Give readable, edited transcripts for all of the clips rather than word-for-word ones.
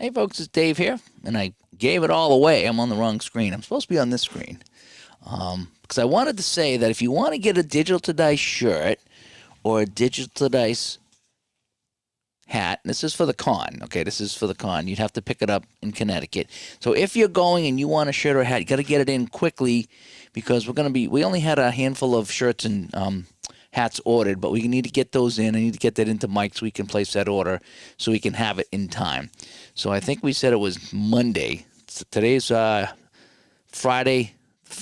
Hey folks, it's Dave here, and I gave it all away. I'm on the wrong screen. I'm supposed to be on this screen. Because I wanted to say that if you want to get a Digital to Dice shirt or a Digital to Dice hat, this is for the con, okay? This is for the con. You'd have to pick it up in Connecticut. So if you're going and you want a shirt or a hat, you got to get it in quickly because we only had a handful of shirts and hats ordered, but we need to get those in. I need to get that into Mike so we can place that order so we can have it in time. So I think we said it was Monday. Today's Friday,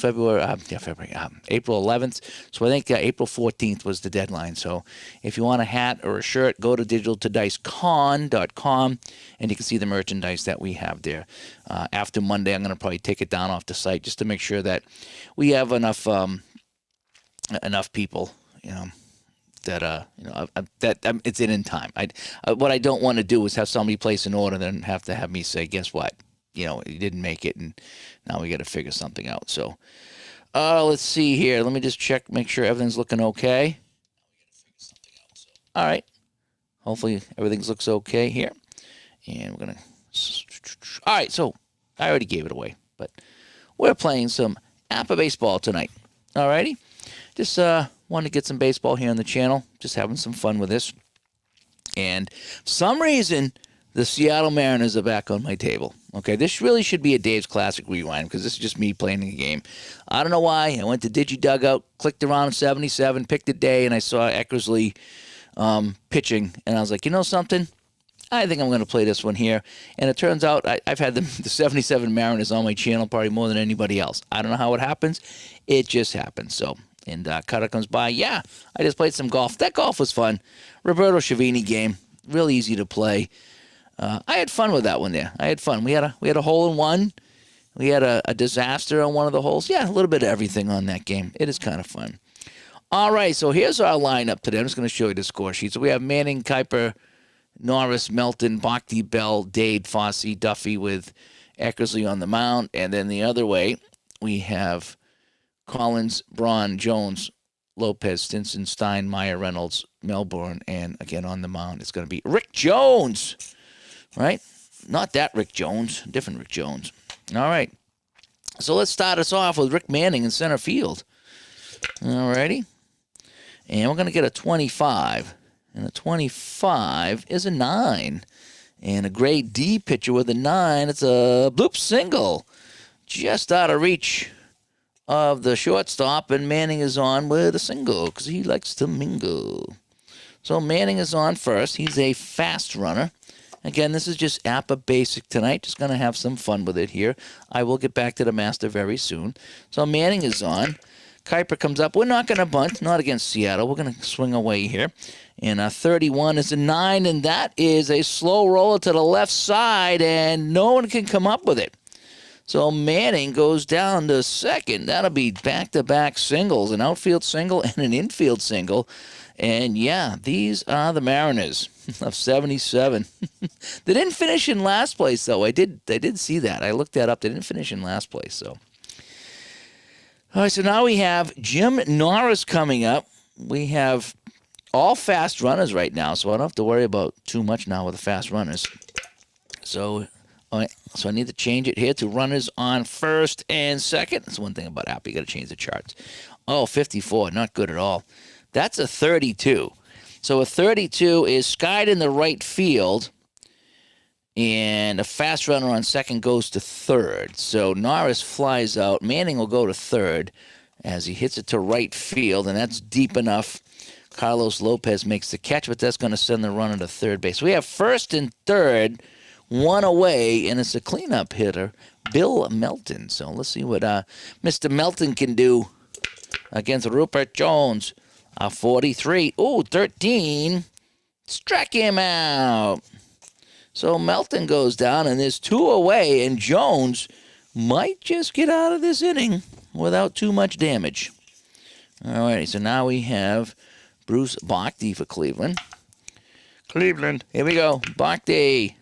April 11th. So I think April 14th was the deadline. So if you want a hat or a shirt, go to digitaltodicecon.com and you can see the merchandise that we have there. After Monday, I'm going to probably take it down off the site just to make sure that we have enough people. That it's in time. What I don't want to do is have somebody place an order and then have to have me say, guess what? You didn't make it, and now we got to figure something out. So, let's see here. Let me just check, make sure everything's looking okay. All right. Hopefully everything looks okay here. And we're going to... All right, so I already gave it away, but we're playing some APBA Baseball tonight. All righty? Just wanted to get some baseball here on the channel. Just having some fun with this. And for some reason, the Seattle Mariners are back on my table. Okay, this really should be a Dave's Classic Rewind because this is just me playing the game. I don't know why. I went to Digi Dugout, clicked around 77, picked a day, and I saw Eckersley pitching. And I was like, you know something? I think I'm going to play this one here. And it turns out I've had the 77 Mariners on my channel probably more than anybody else. I don't know how it happens. It just happens. So... And Cutter comes by. Yeah, I just played some golf. That golf was fun. Roberto Schiavini game, real easy to play. I had fun with that one there. I had fun. We had a hole in one. We had a disaster on one of the holes. Yeah, a little bit of everything on that game. It is kind of fun. All right, so here's our lineup today. I'm just going to show you the score sheet. So we have Manning, Kuiper, Norris, Melton, Bhakti, Bell, Dade, Fossey, Duffy with Eckersley on the mound. And then the other way, we have Collins, Braun, Jones, Lopez, Stinson, Stein, Meyer, Reynolds, Melbourne, and again on the mound, it's going to be Rick Jones, right? Not that Rick Jones, different Rick Jones. All right. So let's start us off with Rick Manning in center field. All righty. And we're going to get a 25. And a 25 is a 9. And a grade D pitcher with a 9, it's a bloop single. Just out of reach of the shortstop, and Manning is on with a single because he likes to mingle. So Manning is on first. He's a fast runner. Again, this is just APBA Basic tonight. Just going to have some fun with it here. I will get back to the master very soon. So Manning is on. Kuiper comes up. We're not going to bunt, not against Seattle. We're going to swing away here. And 31 is a 9, and that is a slow roller to the left side, and no one can come up with it. So Manning goes down to second. That'll be back-to-back singles, an outfield single and an infield single. And, yeah, these are the Mariners of 77. They didn't finish in last place, though. I did see that. I looked that up. They didn't finish in last place. So, all right, so now we have Jim Norris coming up. We have all fast runners right now, so I don't have to worry about too much now with the fast runners. So... All right, so I need to change it here to runners on first and second. That's one thing about APBA. You got to change the charts. Oh, 54, not good at all. That's a 32. So a 32 is skied in the right field, and a fast runner on second goes to third. So Norris flies out. Manning will go to third as he hits it to right field, and that's deep enough. Carlos Lopez makes the catch, but that's going to send the runner to third base. So we have first and third, one away, and it's a cleanup hitter, Bill Melton. So let's see what Mr. Melton can do against Rupert Jones. 43. Ooh, 13. Struck him out. So Melton goes down, and there's 2 away, and Jones might just get out of this inning without too much damage. All righty, so now we have Bruce Bhakti for Cleveland. Cleveland, here we go. Bhakti.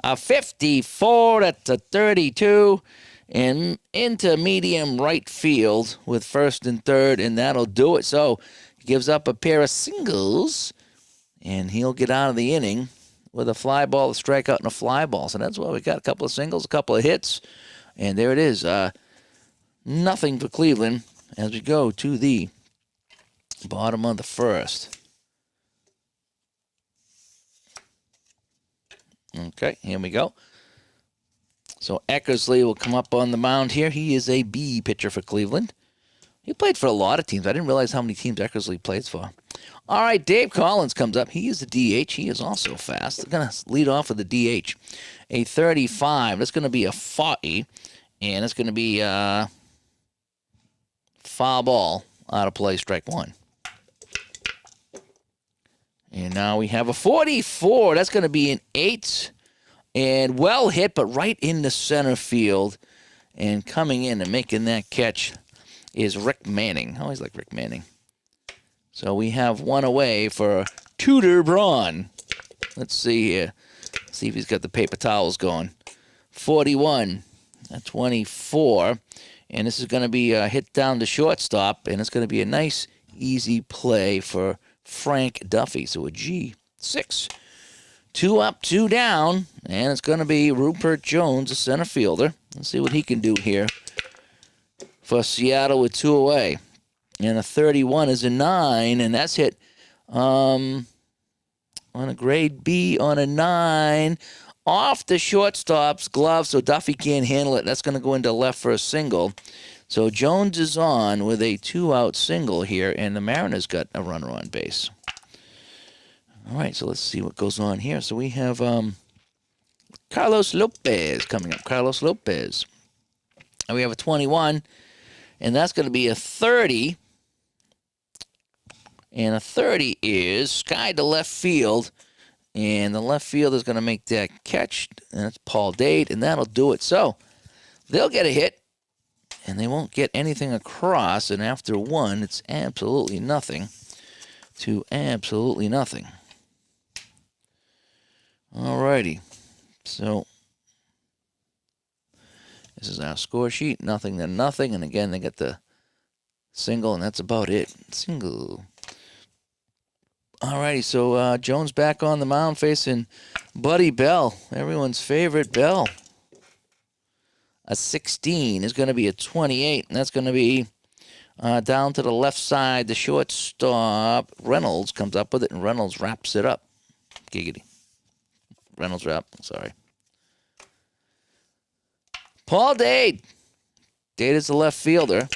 A 54 at the 32 and into medium right field with first and third, and that'll do it. So he gives up a pair of singles, and he'll get out of the inning with a fly ball, a strikeout, and a fly ball. So that's why we got a couple of singles, a couple of hits. And there it is. Nothing for Cleveland as we go to the bottom of the first. Okay, here we go. So Eckersley will come up on the mound here. He is a B pitcher for Cleveland. He played for a lot of teams. I didn't realize how many teams Eckersley plays for. All right, Dave Collins comes up. He is the DH. He is also fast. They're going to lead off with the DH. A 35. That's going to be a 40. And it's going to be foul ball out of play, strike one. And now we have a 44. That's going to be an 8. And well hit, but right into center field. And coming in and making that catch is Rick Manning. I always like Rick Manning. So we have one away for Tudor Braun. Let's see here. See if he's got the paper towels going. 41, 24. And this is going to be a hit down to shortstop. And it's going to be a nice, easy play for Frank Duffy. So a G6. 2 up, 2 down. And it's going to be Rupert Jones, a center fielder. Let's see what he can do here for Seattle with 2 away. And a 31 is a 9, and that's hit on a grade B on a 9 off the shortstop's glove, so Duffy can't handle it. That's going to go into left for a single. So Jones is on with a 2-out single here, and the Mariners got a runner on base. All right, so let's see what goes on here. So we have Carlos Lopez coming up. Carlos Lopez. And we have a 21, and that's going to be a 30. And a 30 is sky to left field. And the left fielder is going to make that catch. And that's Paul Dade, and that'll do it. So they'll get a hit, and they won't get anything across. And after 1, it's absolutely nothing to absolutely nothing. All righty. So this is our score sheet. Nothing to nothing. And again, they get the single, and that's about it. Single. Alrighty, so Jones back on the mound facing Buddy Bell, everyone's favorite Bell. A 16 is going to be a 28, and that's going to be down to the left side. The shortstop, Reynolds, comes up with it, and Reynolds wraps it up. Giggity. Reynolds wrap, sorry. Paul Dade. Dade is the left fielder.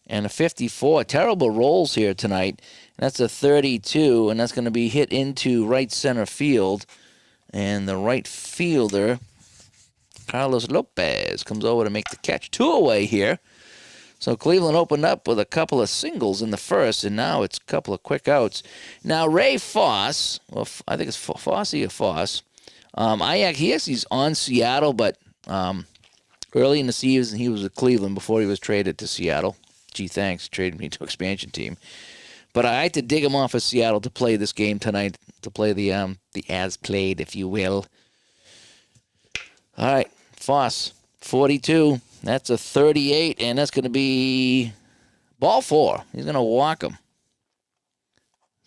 And a 54. Terrible rolls here tonight. And that's a 32, and that's going to be hit into right center field. And the right fielder, Carlos Lopez, comes over to make the catch. 2 away here. So Cleveland opened up with a couple of singles in the first, and now it's a couple of quick outs. Now, Ray Foss, well, I think it's Fosse or Foss. He's on Seattle, but early in the season he was with Cleveland before he was traded to Seattle. Gee, thanks, traded me to expansion team. But I had to dig him off of Seattle to play this game tonight, to play the as played, if you will. All right, Foss, 42. That's a 38, and that's going to be ball 4. He's going to walk him.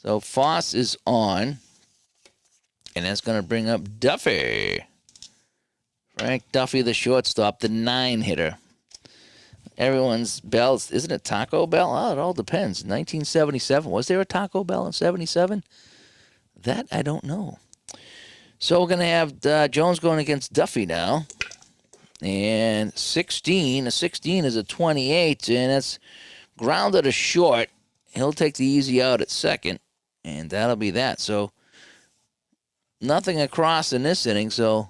So Foss is on, and that's going to bring up Duffy. Frank Duffy, the shortstop, the 9-hitter. Everyone's Bell, isn't it Taco Bell? Oh, it all depends. 1977. Was there a Taco Bell in 77? That I don't know. So we're going to have Jones going against Duffy now. And a 16 is a 28, and that's grounded to short. He'll take the easy out at second, and that'll be that. So nothing across in this inning, so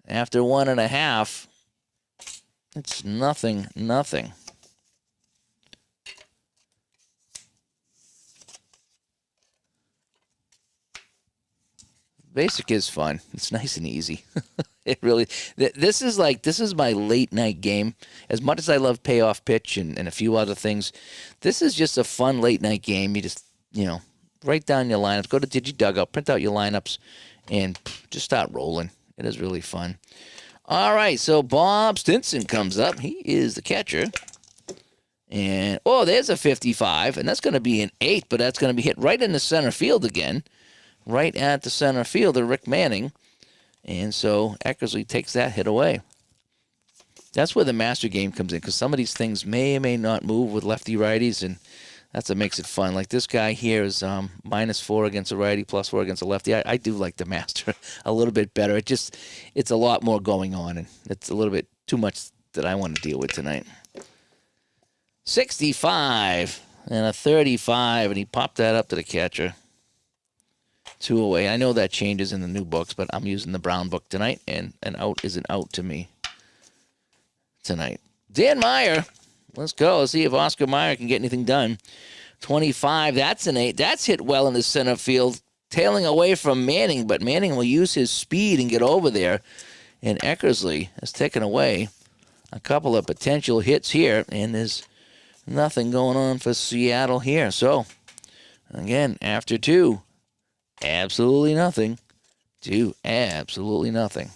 after 1.5, it's nothing. Basic is fun. It's nice and easy. It really. This is my late night game. As much as I love payoff pitch and a few other things, this is just a fun late night game. You just write down your lineups, go to DigiDugout, print out your lineups, and just start rolling. It is really fun. All right, so Bob Stinson comes up. He is the catcher. And, there's a 55, and that's going to be an 8, but that's going to be hit right in the center field again. right at the center fielder, Rick Manning. And so Eckersley takes that hit away. That's where the master game comes in, because some of these things may or may not move with lefty-righties, and that's what makes it fun. Like this guy here is -4 against a righty, +4 against a lefty. I do like the master a little bit better. It's a lot more going on, and it's a little bit too much that I want to deal with tonight. 65 and a 35, and he popped that up to the catcher. 2 away. I know that changes in the new books, but I'm using the brown book tonight, and an out is an out to me tonight. Dan Meyer. Let's go. Let's see if Oscar Meyer can get anything done. 25. That's an 8. That's hit well in the center field, tailing away from Manning, but Manning will use his speed and get over there. And Eckersley has taken away a couple of potential hits here, and there's nothing going on for Seattle here. So, again, after 2, absolutely nothing. 2, absolutely nothing.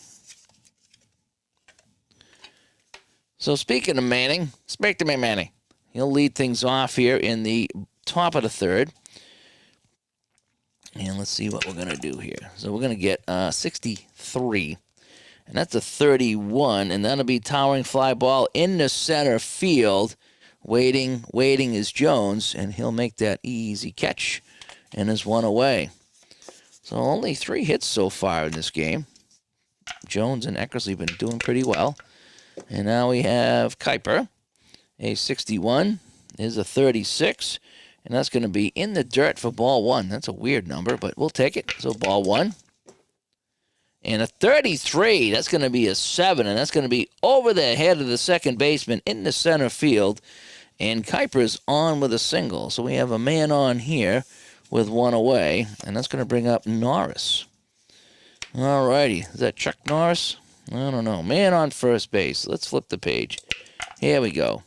So speaking of Manning, speak to me, Manning. He'll lead things off here in the top of the 3rd. And let's see what we're going to do here. So we're going to get 63. And that's a 31. And that'll be towering fly ball in the center field. Waiting is Jones. And he'll make that easy catch. And is 1 away. So only 3 hits so far in this game. Jones and Eckersley have been doing pretty well. And now we have Kuiper. A 61 is a 36. And that's going to be in the dirt for ball 1. That's a weird number, but we'll take it. So ball 1. And a 33, that's going to be a 7. And that's going to be over the head of the second baseman in the center field. And Kuiper's on with a single. So we have a man on here with 1 away. And that's going to bring up Norris. All righty. Is that Chuck Norris? I don't know. Man on first base. Let's flip the page. Here we go.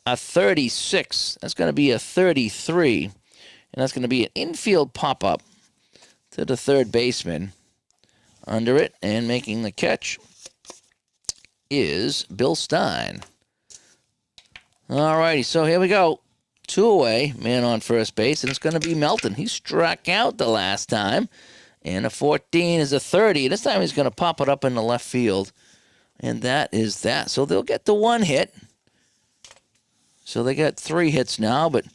A 36. That's going to be a 33. And that's going to be an infield pop-up to the third baseman. Under it and making the catch is Bill Stein. All righty. So here we go. 2 away. Man on first base. And it's going to be Melton. He struck out the last time. And a 14 is a 30. This time he's going to pop it up in the left field. And that is that. So they'll get the 1 hit. So they got 3 hits now, but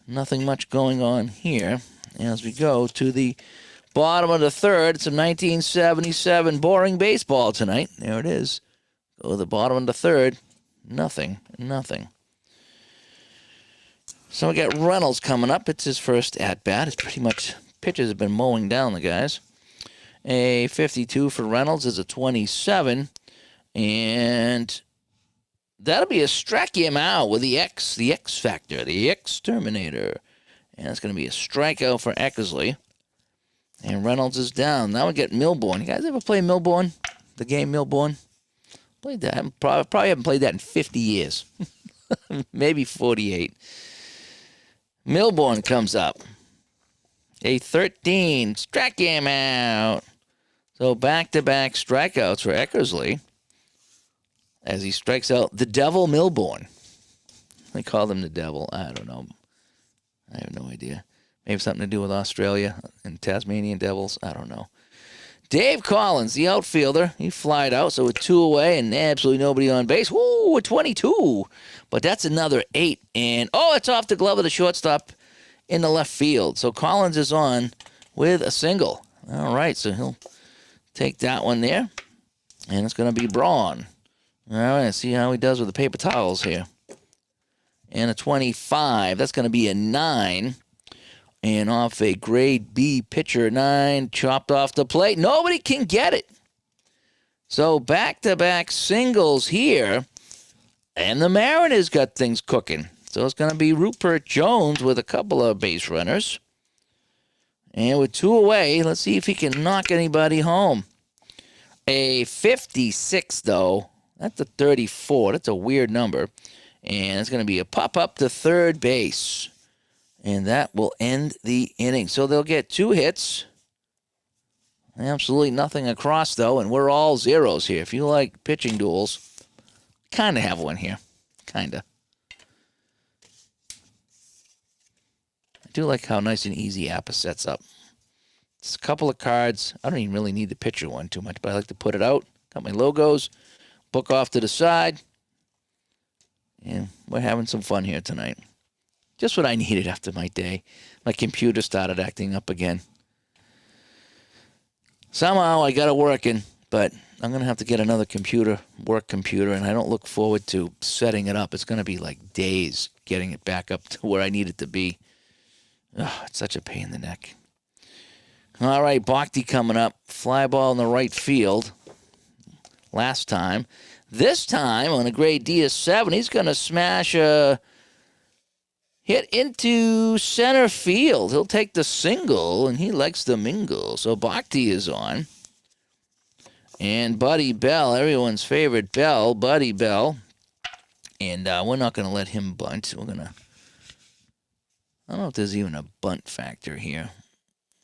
nothing much going on here. As we go to the bottom of the 3rd, it's a 1977 boring baseball tonight. There it is. Go to the bottom of the 3rd. Nothing. So we got Reynolds coming up. It's his first at-bat. It's pretty much... pitchers have been mowing down the guys. A 52 for Reynolds is a 27. And that'll be a strike him out with the X factor, the exterminator. And it's going to be a strikeout for Eckersley. And Reynolds is down. Now we get Milbourne. You guys ever play Milbourne? The game Milbourne? Played that. Probably haven't played that in 50 years. Maybe 48. Milbourne comes up. A 13. Strike him out. So back-to-back strikeouts for Eckersley as he strikes out the Devil Milbourne. They call him the Devil. I don't know. I have no idea. Maybe something to do with Australia and Tasmanian Devils. I don't know. Dave Collins, the outfielder, he flied out, so with 2 away and absolutely nobody on base. Woo, a 22. But that's another 8. And, it's off the glove of the shortstop in the left field. So Collins is on with a single. All right, so he'll take that one there. And it's going to be Braun. All right, see how he does with the paper towels here. And a 25. That's going to be a 9. And off a grade B pitcher, 9, chopped off the plate. Nobody can get it. So back-to-back singles here. And the Mariners got things cooking. So it's going to be Rupert Jones with a couple of base runners. And with 2 away, let's see if he can knock anybody home. A 56, though. That's a 34. That's a weird number. And it's going to be a pop-up to third base. And that will end the inning. So they'll get 2 hits. Absolutely nothing across, though. And we're all zeros here. If you like pitching duels, kind of have one here. Kind of. I do like how nice and easy APBA sets up. Just a couple of cards. I don't even really need the picture one too much, but I like to put it out. Got my logos. Book off to the side. And we're having some fun here tonight. Just what I needed after my day. My computer started acting up again. Somehow I got it working, but I'm going to have to get another work computer, and I don't look forward to setting it up. It's going to be like days getting it back up to where I need it to be. Oh, it's such a pain in the neck. All right, Bhakti coming up. Fly ball in the right field. Last time. This time, on a grade D of 7, he's going to smash a hit into center field. He'll take the single, and he likes the mingle. So Bhakti is on. And Buddy Bell, everyone's favorite Bell, Buddy Bell. And we're not going to let him bunt. We're going to... I don't know if there's even a bunt factor here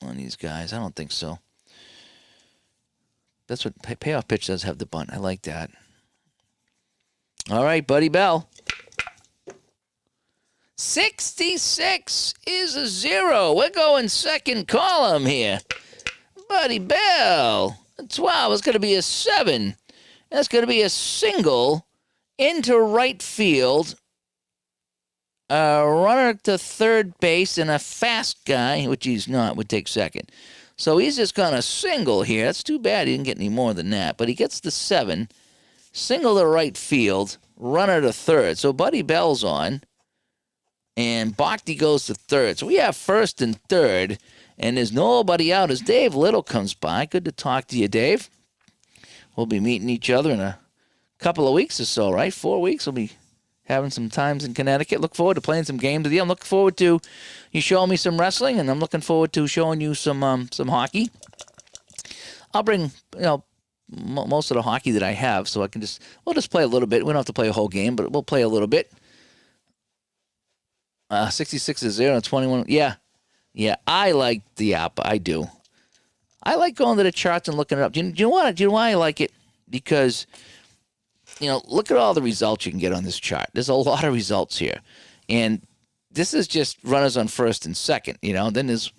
on these guys. I don't think so. That's what payoff pitch does have the bunt. I like that. All right, Buddy Bell. 66 is a 0. We're going second column here. Buddy Bell. 12 is going to be a 7. That's going to be a single into right field. A runner to third base and a fast guy, which he's not, would take second. So he's just going to single here. That's too bad he didn't get any more than that. But he gets the 7. Single to right field. Runner to third. So Buddy Bell's on. And Bhakti goes to third. So we have first and third. And there's nobody out as Dave Little comes by. Good to talk to you, Dave. We'll be meeting each other in a couple of weeks or so, right? 4 weeks. We'll be having some times in Connecticut. Look forward to playing some games with you. I'm looking forward to you showing me some wrestling, and I'm looking forward to showing you some hockey. I'll bring, most of the hockey that I have, so we'll just play a little bit. We don't have to play a whole game, but we'll play a little bit. 66 is 0 and 21. Yeah, I like the app. I do. I like going to the charts and looking it up. Do you know why I like it? Because, look at all the results you can get on this chart. There's a lot of results here. And this is just runners on first and second, Then there's,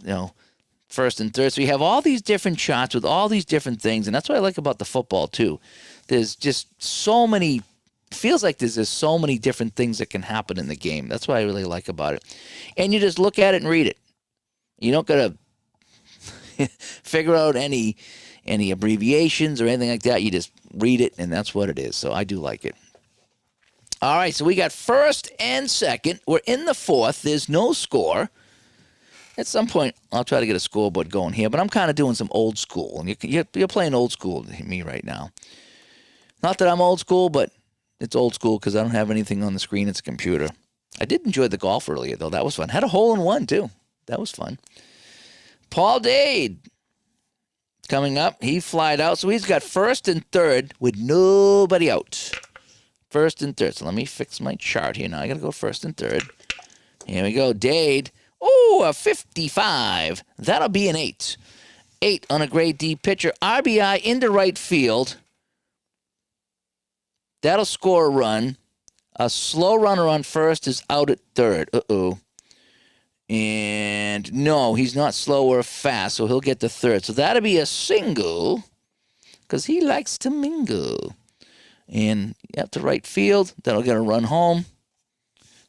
first and third. So you have all these different charts with all these different things. And that's what I like about the football, too. There's just so many, feels like there's just so many different things that can happen in the game. That's what I really like about it. And you just look at it and read it. You don't got to figure out any abbreviations or anything like that. You just read it, and that's what it is. So I do like it. All right, so we got first and second. We're in the fourth. There's no score. At some point, I'll try to get a scoreboard going here, but I'm kind of doing some old school. And you're playing old school to me right now. Not that I'm old school, but it's old school because I don't have anything on the screen. It's a computer. I did enjoy the golf earlier, though. That was fun. Had a hole in one, too. That was fun. Paul Dade coming up. He flied out, so he's got first and third with nobody out. First and third. So let me fix my chart here now. I got to go first and third. Here we go. Dade. Oh, a 55. That'll be an 8. 8 on a grade D pitcher. RBI into right field. That'll score a run. A slow runner on first is out at third. Uh-oh. And no, he's not slow or fast, so he'll get the third. So that'll be a single because he likes to mingle. And up to right field, that'll get a run home.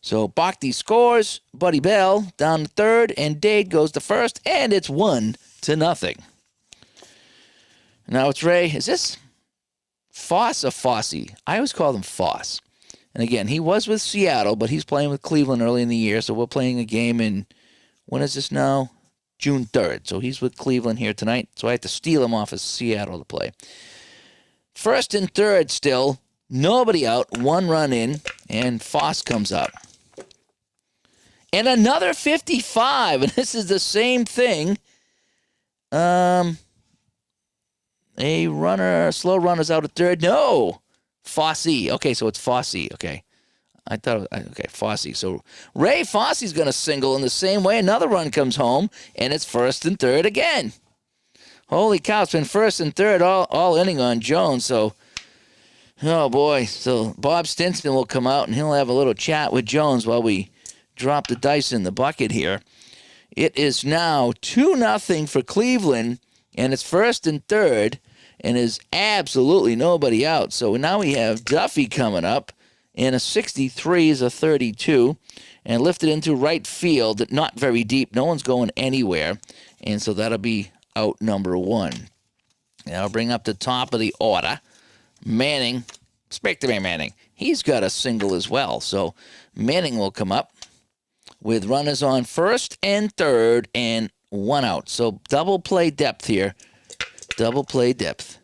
So Bhakti scores, Buddy Bell down to third, and Dade goes to first, and it's 1-0. Now it's Ray. Is this Foss or Fossey? I always call him Foss. And again, he was with Seattle, but he's playing with Cleveland early in the year, so we're playing a game in, when is this now? June 3rd. So he's with Cleveland here tonight, so I had to steal him off of Seattle to play. First and third still, nobody out, 1 run in, and Foss comes up. And another 55, and this is the same thing. A slow runner's out at third. No, Fossey. Okay, so it's Fossey. Okay. I thought, Fossey. So Ray Fossey's going to single in the same way. Another run comes home, and it's first and third again. Holy cow, it's been first and third all inning on Jones. So, oh boy. So Bob Stinson will come out, and he'll have a little chat with Jones while we drop the dice in the bucket here. It is now 2-0 for Cleveland, and it's first and third, and there's absolutely nobody out. So now we have Duffy coming up, and a 63 is a 32, and lifted into right field, not very deep. No one's going anywhere, and so that'll be out number 1. Now I'll bring up the top of the order. Manning, Spectre Manning, he's got a single as well. So Manning will come up with runners on first and third and 1 out. So double play depth here. Double play depth.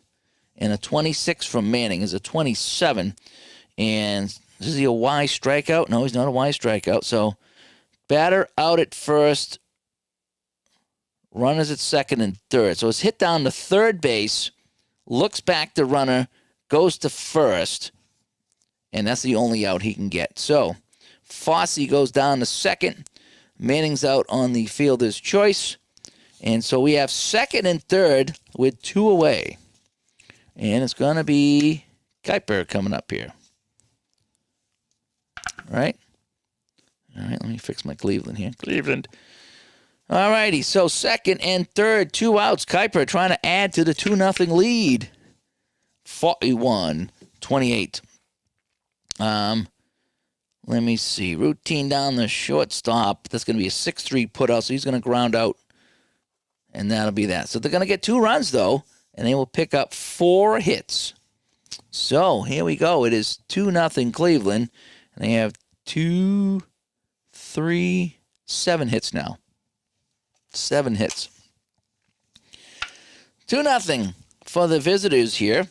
And a 26 from Manning is a 27. And is he a Y strikeout? No, he's not a Y strikeout. So batter out at first, runners at second and third. So it's hit down to third base, looks back to runner, goes to first, and that's the only out he can get. So Fossey goes down to second. Manning's out on the fielder's choice. And so we have second and third with 2 away. And it's going to be Kuiper coming up here. All right. All right, let me fix my Cleveland here. Cleveland. All righty, so second and third, 2 outs. Kuiper trying to add to the 2-0 lead. 41-28. Let me see. Routine down the shortstop. That's going to be a 6-3 put out, so he's going to ground out, and that'll be that. So they're going to get 2 runs, though, and they will pick up 4 hits. So here we go. It is 2-0 Cleveland, and they have 2, 3, 7 hits now. 7 hits. 2-0 for the visitors here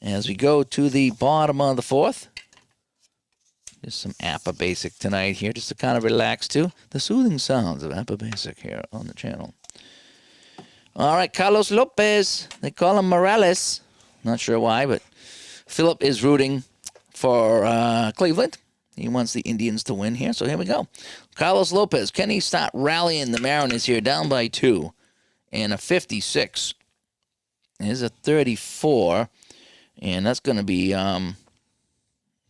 as we go to the bottom of the 4th. Just some APBA Basic tonight here, just to kind of relax to the soothing sounds of APBA Basic here on the channel. All right, Carlos Lopez. They call him Morales. Not sure why, but Philip is rooting for Cleveland. He wants the Indians to win here, so here we go. Carlos Lopez, can he start rallying the Mariners here, down by 2? And a 56. Here's a 34. And that's going to be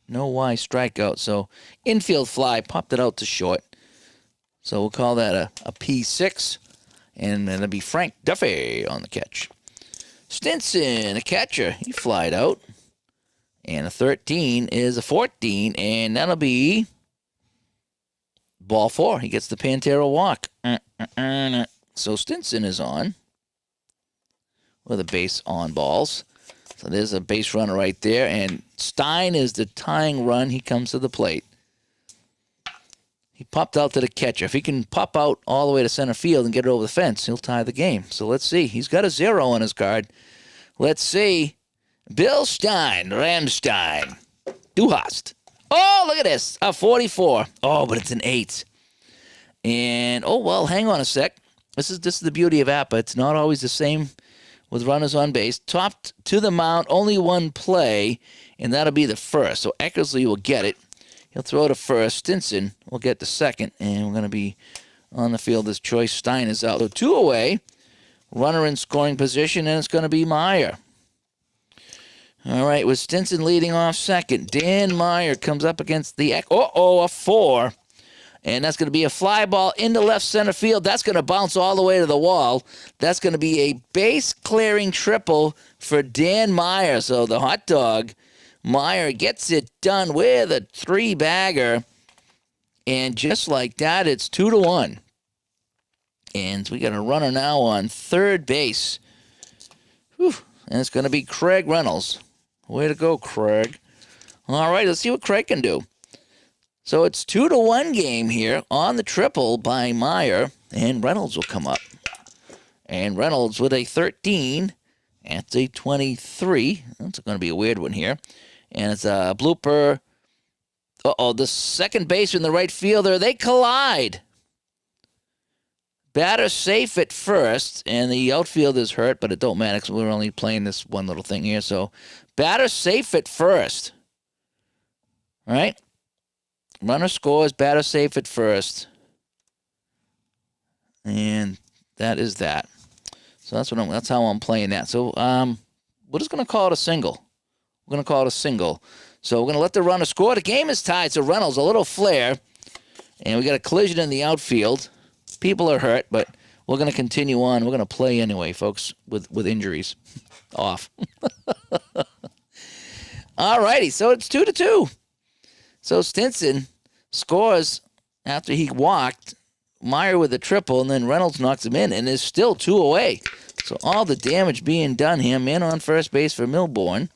no Y strikeout. So infield fly, popped it out to short. So we'll call that a P6. And then it'll be Frank Duffy on the catch. Stinson, a catcher. He flied out. And a 13 is a 14, and that'll be ball 4. He gets the Pantera walk. So Stinson is on with a base on balls. So there's a base runner right there, and Stein is the tying run. He comes to the plate. He popped out to the catcher. If he can pop out all the way to center field and get it over the fence, he'll tie the game. So let's see. He's got a 0 on his card. Let's see. Bill Stein, Ramstein, Du hast. Oh, look at this. A 44. Oh, but it's an 8. And, oh, well, hang on a sec. This is the beauty of APBA. It's not always the same with runners on base. Topped to the mound, only 1 play, and that'll be the first. So Eckersley will get it. He'll throw to first. Stinson will get the second, and we're going to be on the fielder's choice. Stein is out. So 2 away. Runner in scoring position, and it's going to be Meyer. All right, with Stinson leading off second, Dan Meyer comes up against the a 4. And that's going to be a fly ball into left center field. That's going to bounce all the way to the wall. That's going to be a base-clearing triple for Dan Meyer. So the hot dog, Meyer, gets it done with a 3-bagger. And just like that, it's 2-1. And we got a runner now on third base. Whew. And it's going to be Craig Reynolds. Way to go, Craig. All right, let's see what Craig can do. So it's 2-1 game here on the triple by Meyer, and Reynolds will come up. And Reynolds with a 13. That's a 23. That's going to be a weird one here. And it's a blooper. Uh-oh, the second baseman and the right fielder, they collide. Batter safe at first, and the outfield is hurt, but it don't matter because we're only playing this one little thing here. So batter safe at first. All right? Runner scores, batter safe at first. And that is that. So that's how I'm playing that. So we're just going to call it a single. We're going to call it a single. So we're going to let the runner score. The game is tied, so Reynolds, a little flare. And we got a collision in the outfield. People are hurt, but we're going to continue on. We're going to play anyway, folks, with injuries off. All righty, so it's 2-2. So Stinson scores after he walked Meyer with a triple, and then Reynolds knocks him in, and there's still 2 away. So all the damage being done here. Man on first base for Milbourne.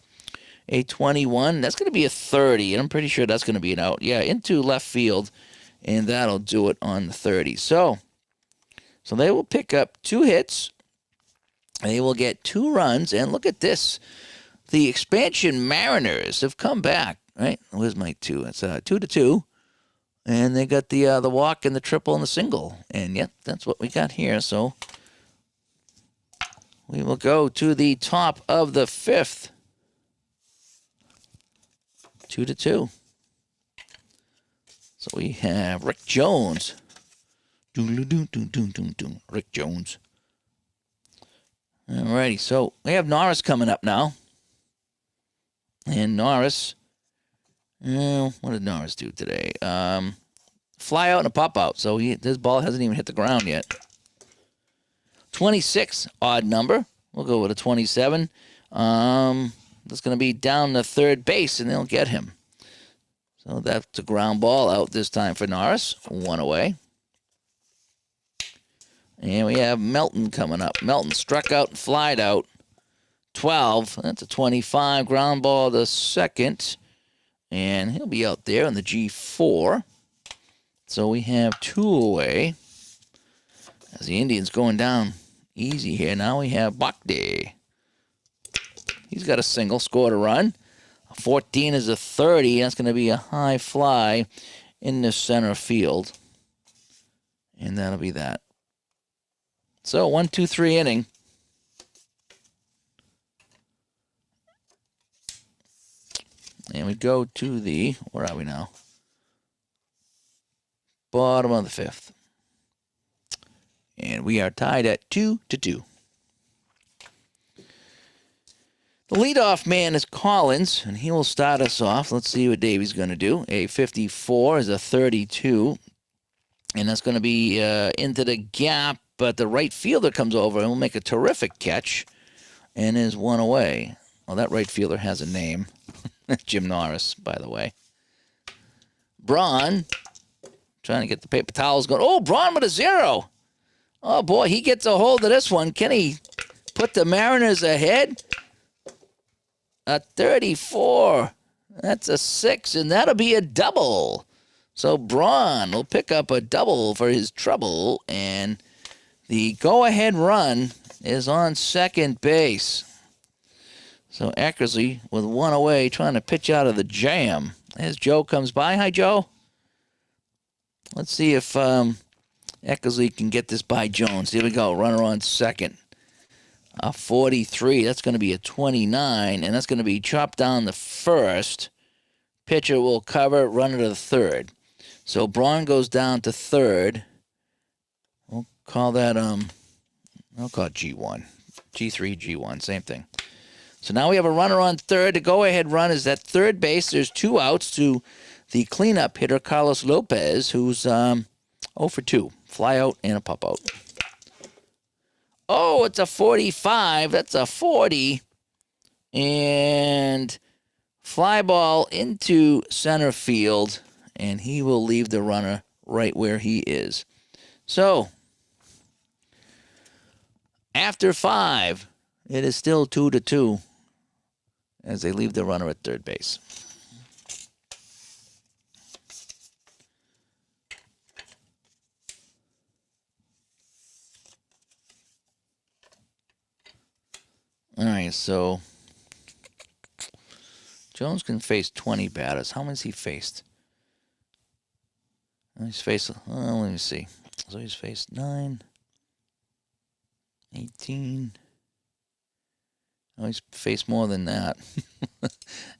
A 21. That's going to be a 30, and I'm pretty sure that's going to be an out. Yeah, into left field, and that'll do it on the 30. So they will pick up 2 hits. They will get 2 runs, and look at this. The expansion Mariners have come back, right? Where's my 2? It's 2-2. And they got the walk and the triple and the single. And, yep, that's what we got here. So we will go to the top of the 5th. 2-2. So we have Rick Jones. Rick Jones. Alrighty, so we have Norris coming up now. And Norris, what did Norris do today? Fly out and a pop out. So this ball hasn't even hit the ground yet. 26, odd number. We'll go with a 27. That's going to be down the third base, and they'll get him. So that's a ground ball out this time for Norris. 1 away. And we have Melton coming up. Melton struck out and flied out. 12. That's a 25. Ground ball to second. And he'll be out there in the G4. So we have 2 away. As the Indians going down easy here. Now we have Bakde. He's got a single, scored a run. 14 is a 30. That's going to be a high fly in the center field. And that'll be that. So 1-2-3 inning. And we go to the, where are we now? Bottom of the 5th. And we are tied at 2-2. The leadoff man is Collins, and he will start us off. Let's see what Davey's going to do. A 54 is a 32. And that's going to be into the gap, but the right fielder comes over and will make a terrific catch and is 1 away. Well, that right fielder has a name. Jim Norris, by the way. Braun, trying to get the paper towels going. Oh, Braun with a 0. Oh, boy, he gets a hold of this one. Can he put the Mariners ahead? A 34. That's a 6, and that'll be a double. So Braun will pick up a double for his trouble, and the go-ahead run is on second base. So Eckersley with 1 away, trying to pitch out of the jam. As Joe comes by. Hi, Joe. Let's see if Eckersley can get this by Jones. Here we go. Runner on second. A 43. That's going to be a 29, and that's going to be chopped down the first. Pitcher will cover, runner to the third. So Braun goes down to third. We'll call that I'll call it G1. G3, G1, same thing. So now we have a runner on third. The go-ahead run is at third base. There's 2 outs to the cleanup hitter, Carlos Lopez, who's 0 for 2. Fly out and a pop out. Oh, it's a 45. That's a 40. And fly ball into center field, and he will leave the runner right where he is. So, after 5, it is still 2-2 as they leave the runner at third base. All right, so Jones can face 20 batters. How many has he faced? He's faced, let me see. So he's faced 9, 18. Oh, he's faced more than that.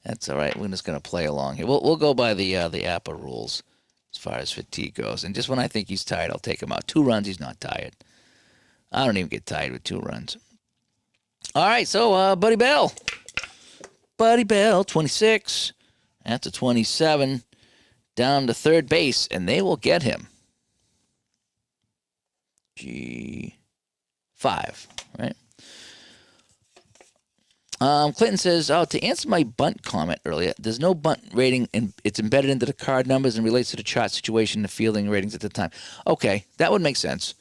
That's all right. We're just going to play along here. We'll go by the APBA rules as far as fatigue goes. And just when I think he's tired, I'll take him out. 2 runs, he's not tired. I don't even get tired with 2 runs. All right, so Buddy Bell. Buddy Bell, 26. That's a 27. Down to third base, and they will get him. G5, right? Clinton says, to answer my bunt comment earlier, there's no bunt rating, and it's embedded into the card numbers and relates to the chart situation, the fielding ratings at the time. Okay, that would make sense.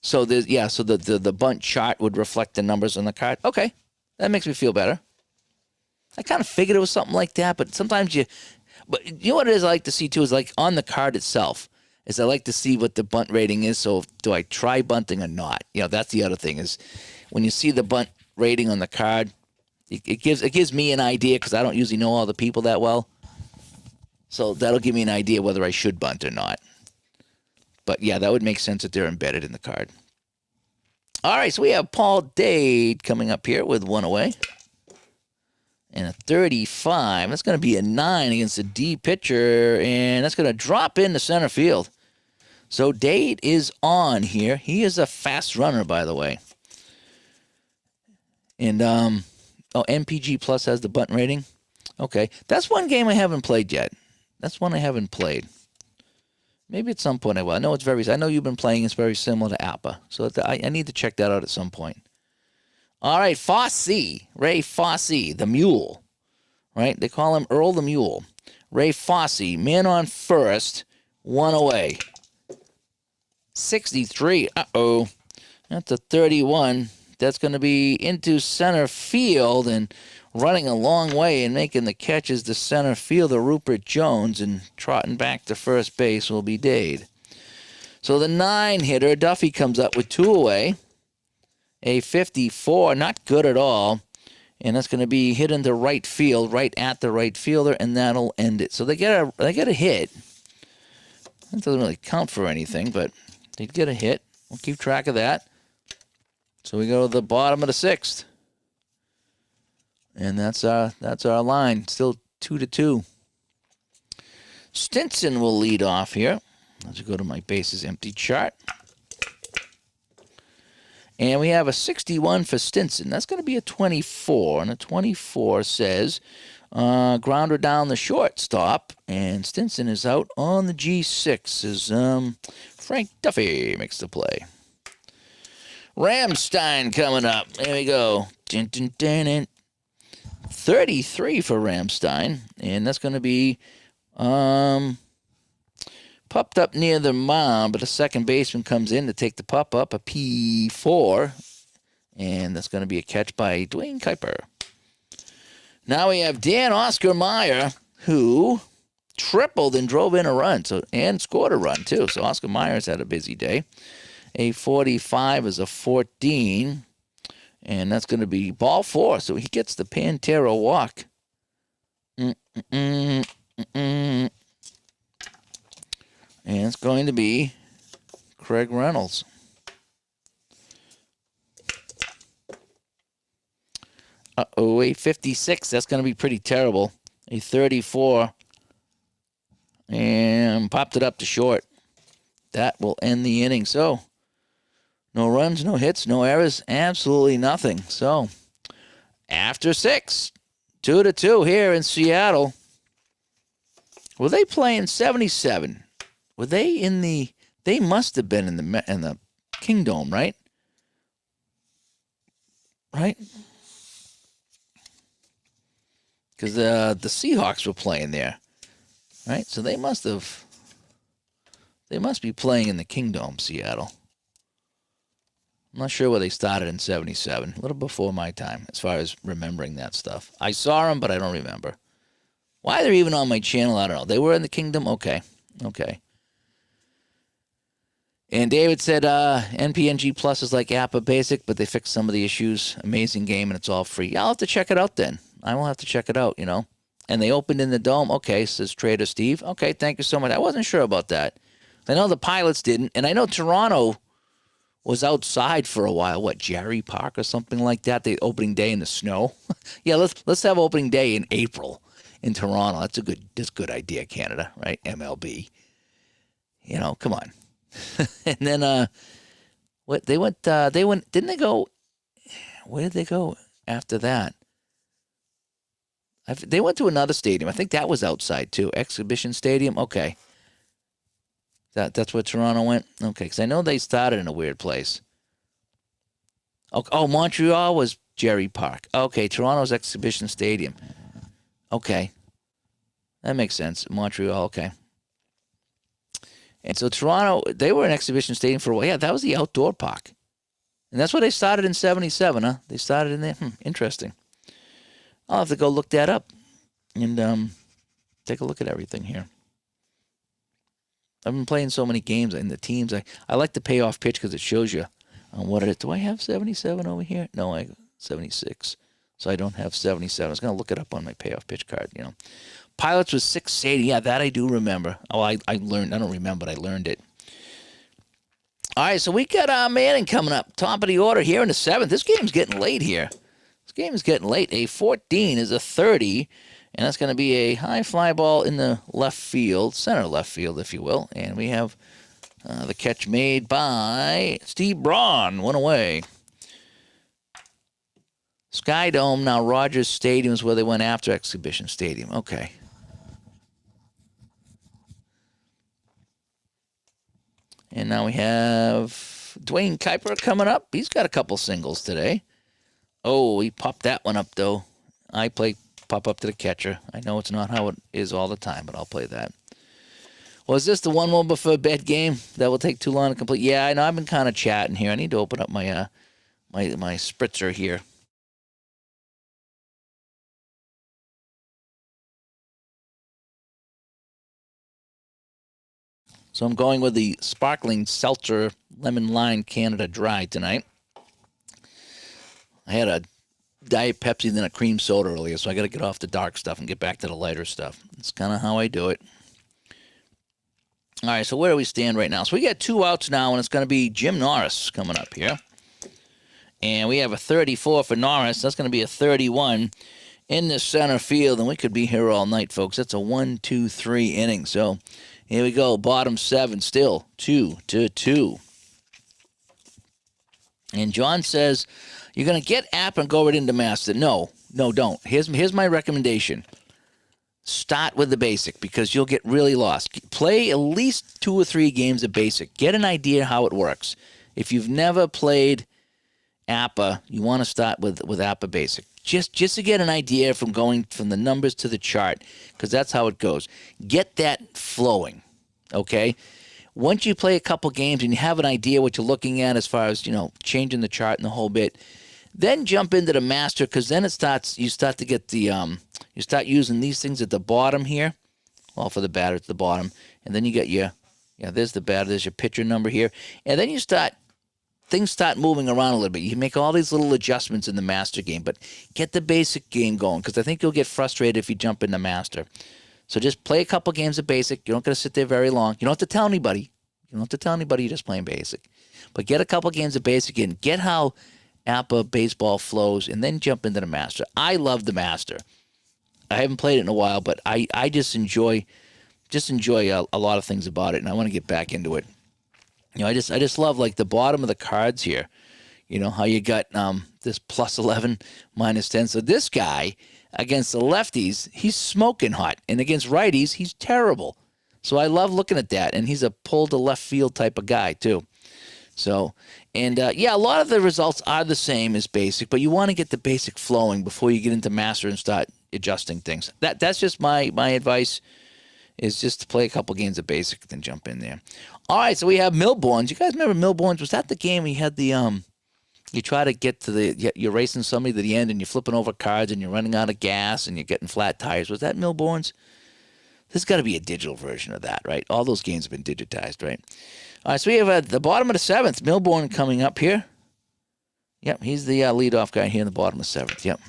So so the bunt chart would reflect the numbers on the card. Okay, that makes me feel better. I kind of figured it was something like that, but sometimes but you know what it is I like to see too is like on the card itself, is I like to see what the bunt rating is. So do I try bunting or not? That's the other thing is when you see the bunt rating on the card, it gives me an idea because I don't usually know all the people that well. So that'll give me an idea whether I should bunt or not. But yeah, that would make sense that they're embedded in the card. All right, so we have Paul Dade coming up here with one away. And a 35. That's going to be a 9 against a D pitcher. And that's going to drop into center field. So Dade is on here. He is a fast runner, by the way. And, MPG Plus has the bunt rating. Okay. That's one game I haven't played yet. That's one I haven't played. Maybe at some point I will. I know you've been playing. It's very similar to APBA. So I need to check that out at some point. All right, Ray Fosse, the Mule, right? They call him Earl the Mule. Ray Fosse, man on first, one away. 63, that's a 31. That's going to be into center field and running a long way and making the catches to center fielder Rupert Jones, and trotting back to first base will be Dade. So the 9-hitter, Duffy, comes up with 2 away. A 54, not good at all. And that's going to be hit into right field, right at the right fielder, and that'll end it. So they get a hit. That doesn't really count for anything, but they get a hit. We'll keep track of that. So we go to the bottom of the 6th. And that's our line. Still 2-2. Stinson will lead off here. Let's go to my bases empty chart. And we have a 61 for Stinson. That's going to be a 24. And a 24 says grounder down the shortstop. And Stinson is out on the G6 as Frank Duffy makes the play. Ramstein coming up. There we go. 33 for Ramstein. And that's going to be pupped up near the mound, but a second baseman comes in to take the pup up, a P4, and that's going to be a catch by Dwayne Kuiper. Now we have Dan Oscar Meyer, who tripled and drove in a run, and scored a run too. So Oscar Meyer's had a busy day. A 45 is a 14, and that's going to be ball 4. So he gets the Pantera walk. And it's going to be Craig Reynolds. A 56. That's going to be pretty terrible. A 34. And popped it up to short. That will end the inning. So, no runs, no hits, no errors, absolutely nothing. So, after 6, 2-2 here in Seattle. Were they playing 77? Were they in the? They must have been in the Kingdome, right? Right? Because the Seahawks were playing there, right? So they must be playing in the Kingdome, Seattle. I'm not sure where they started in 77. A little before my time, as far as remembering that stuff. I saw them, but I don't remember. Why they're even on my channel, I don't know. They were in the Kingdome? Okay. And David said NPNG Plus is like APBA Basic, but they fixed some of the issues. Amazing game, and it's all free. I'll have to check it out then. I will have to check it out, And they opened in the Dome. Okay, says Trader Steve. Okay, thank you so much. I wasn't sure about that. I know the Pilots didn't, and I know Toronto was outside for a while. What, Jerry Park or something like that? The opening day in the snow. Yeah, let's have opening day in April in Toronto. That's a good idea, Canada, right? MLB. Come on. And then didn't they go, where did they go after that? They went to another stadium. I think that was outside too. Exhibition Stadium. Okay. That's where Toronto went? Okay, because I know they started in a weird place. Oh, Montreal was Jerry Park. Okay, Toronto's Exhibition Stadium. Okay. That makes sense. Montreal, okay. And so Toronto, they were an Exhibition Stadium for a while. Yeah, that was the outdoor park. And that's where they started in 77, huh? They started in there? Interesting. I'll have to go look that up and take a look at everything here. I've been playing so many games in the teams. I like the payoff pitch because it shows you what it is. Do I have 77 over here? No, I 76. So I don't have 77. I was going to look it up on my payoff pitch card, Pilots was 680. Yeah, that I do remember. Oh, I learned. I don't remember, but I learned it. All right, so we got Manning coming up. Top of the order here in the 7th. This game's getting late here. This game is getting late. A 14 is a 30, and that's going to be a high fly ball in the left field, center left field, if you will. And we have the catch made by Steve Braun. One away. Sky Dome, now Rogers Stadium is where they went after Exhibition Stadium. Okay. And now we have Dwayne Kuiper coming up. He's got a couple singles today. Oh, he popped that one up, though. I play pop up to the catcher. I know it's not how it is all the time, but I'll play that. Was this the one more before bed game that will take too long to complete? Yeah, I know. I've been kind of chatting here. I need to open up my my spritzer here. So I'm going with the sparkling seltzer lemon lime Canada Dry tonight. I had a Diet Pepsi and then a cream soda earlier, so I got to get off the dark stuff and get back to the lighter stuff. That's kind of how I do it. All right, so where do we stand right now? So we got 2 outs now, and it's going to be Jim Norris coming up here. And we have a 34 for Norris. That's going to be a 31 in the center field, and we could be here all night, folks. That's a 1-2-3 inning. So here we go, bottom 7 still, 2-2. And John says, you're going to get APBA and go right into Master. No, don't. Here's my recommendation. Start with the basic because you'll get really lost. Play at least 2 or 3 games of basic. Get an idea how it works. If you've never played APBA, you want to start with APBA Basic. Just to get an idea from going from the numbers to the chart, because that's how it goes. Get that flowing, okay? Once you play a couple games and you have an idea what you're looking at as far as, changing the chart and the whole bit, then jump into the master, because then you start to get the, you start using these things at the bottom here. Well, for the batter at the bottom. And then you get there's the batter, there's your pitcher number here. And then things start moving around a little bit. You can make all these little adjustments in the master game, but get the basic game going, because I think you'll get frustrated if you jump into master. So just play a couple games of basic. You're not going to sit there very long. You don't have to tell anybody. You're just playing basic. But get a couple games of basic and get how APBA baseball flows, and then jump into the master. I love the master. I haven't played it in a while, but I just enjoy a lot of things about it, and I want to get back into it. I just love like the bottom of the cards here. How you got this plus 11, minus 10. So this guy against the lefties, he's smoking hot, and against righties, he's terrible. So I love looking at that, and he's a pull to left field type of guy too. So, and a lot of the results are the same as basic, but you want to get the basic flowing before you get into master and start adjusting things. That's just my advice, is just to play a couple games of basic, then jump in there. All right, so we have Millbournes. You guys remember Millbournes? Was that the game we had the you try to get to you're racing somebody to the end and you're flipping over cards and you're running out of gas and you're getting flat tires? Was that Millbournes? There's got to be a digital version of that, right? All those games have been digitized, right? All right, so we have at the bottom of the 7th, Millbourne coming up here. Yep, he's the leadoff guy here in the bottom of 7th, yep.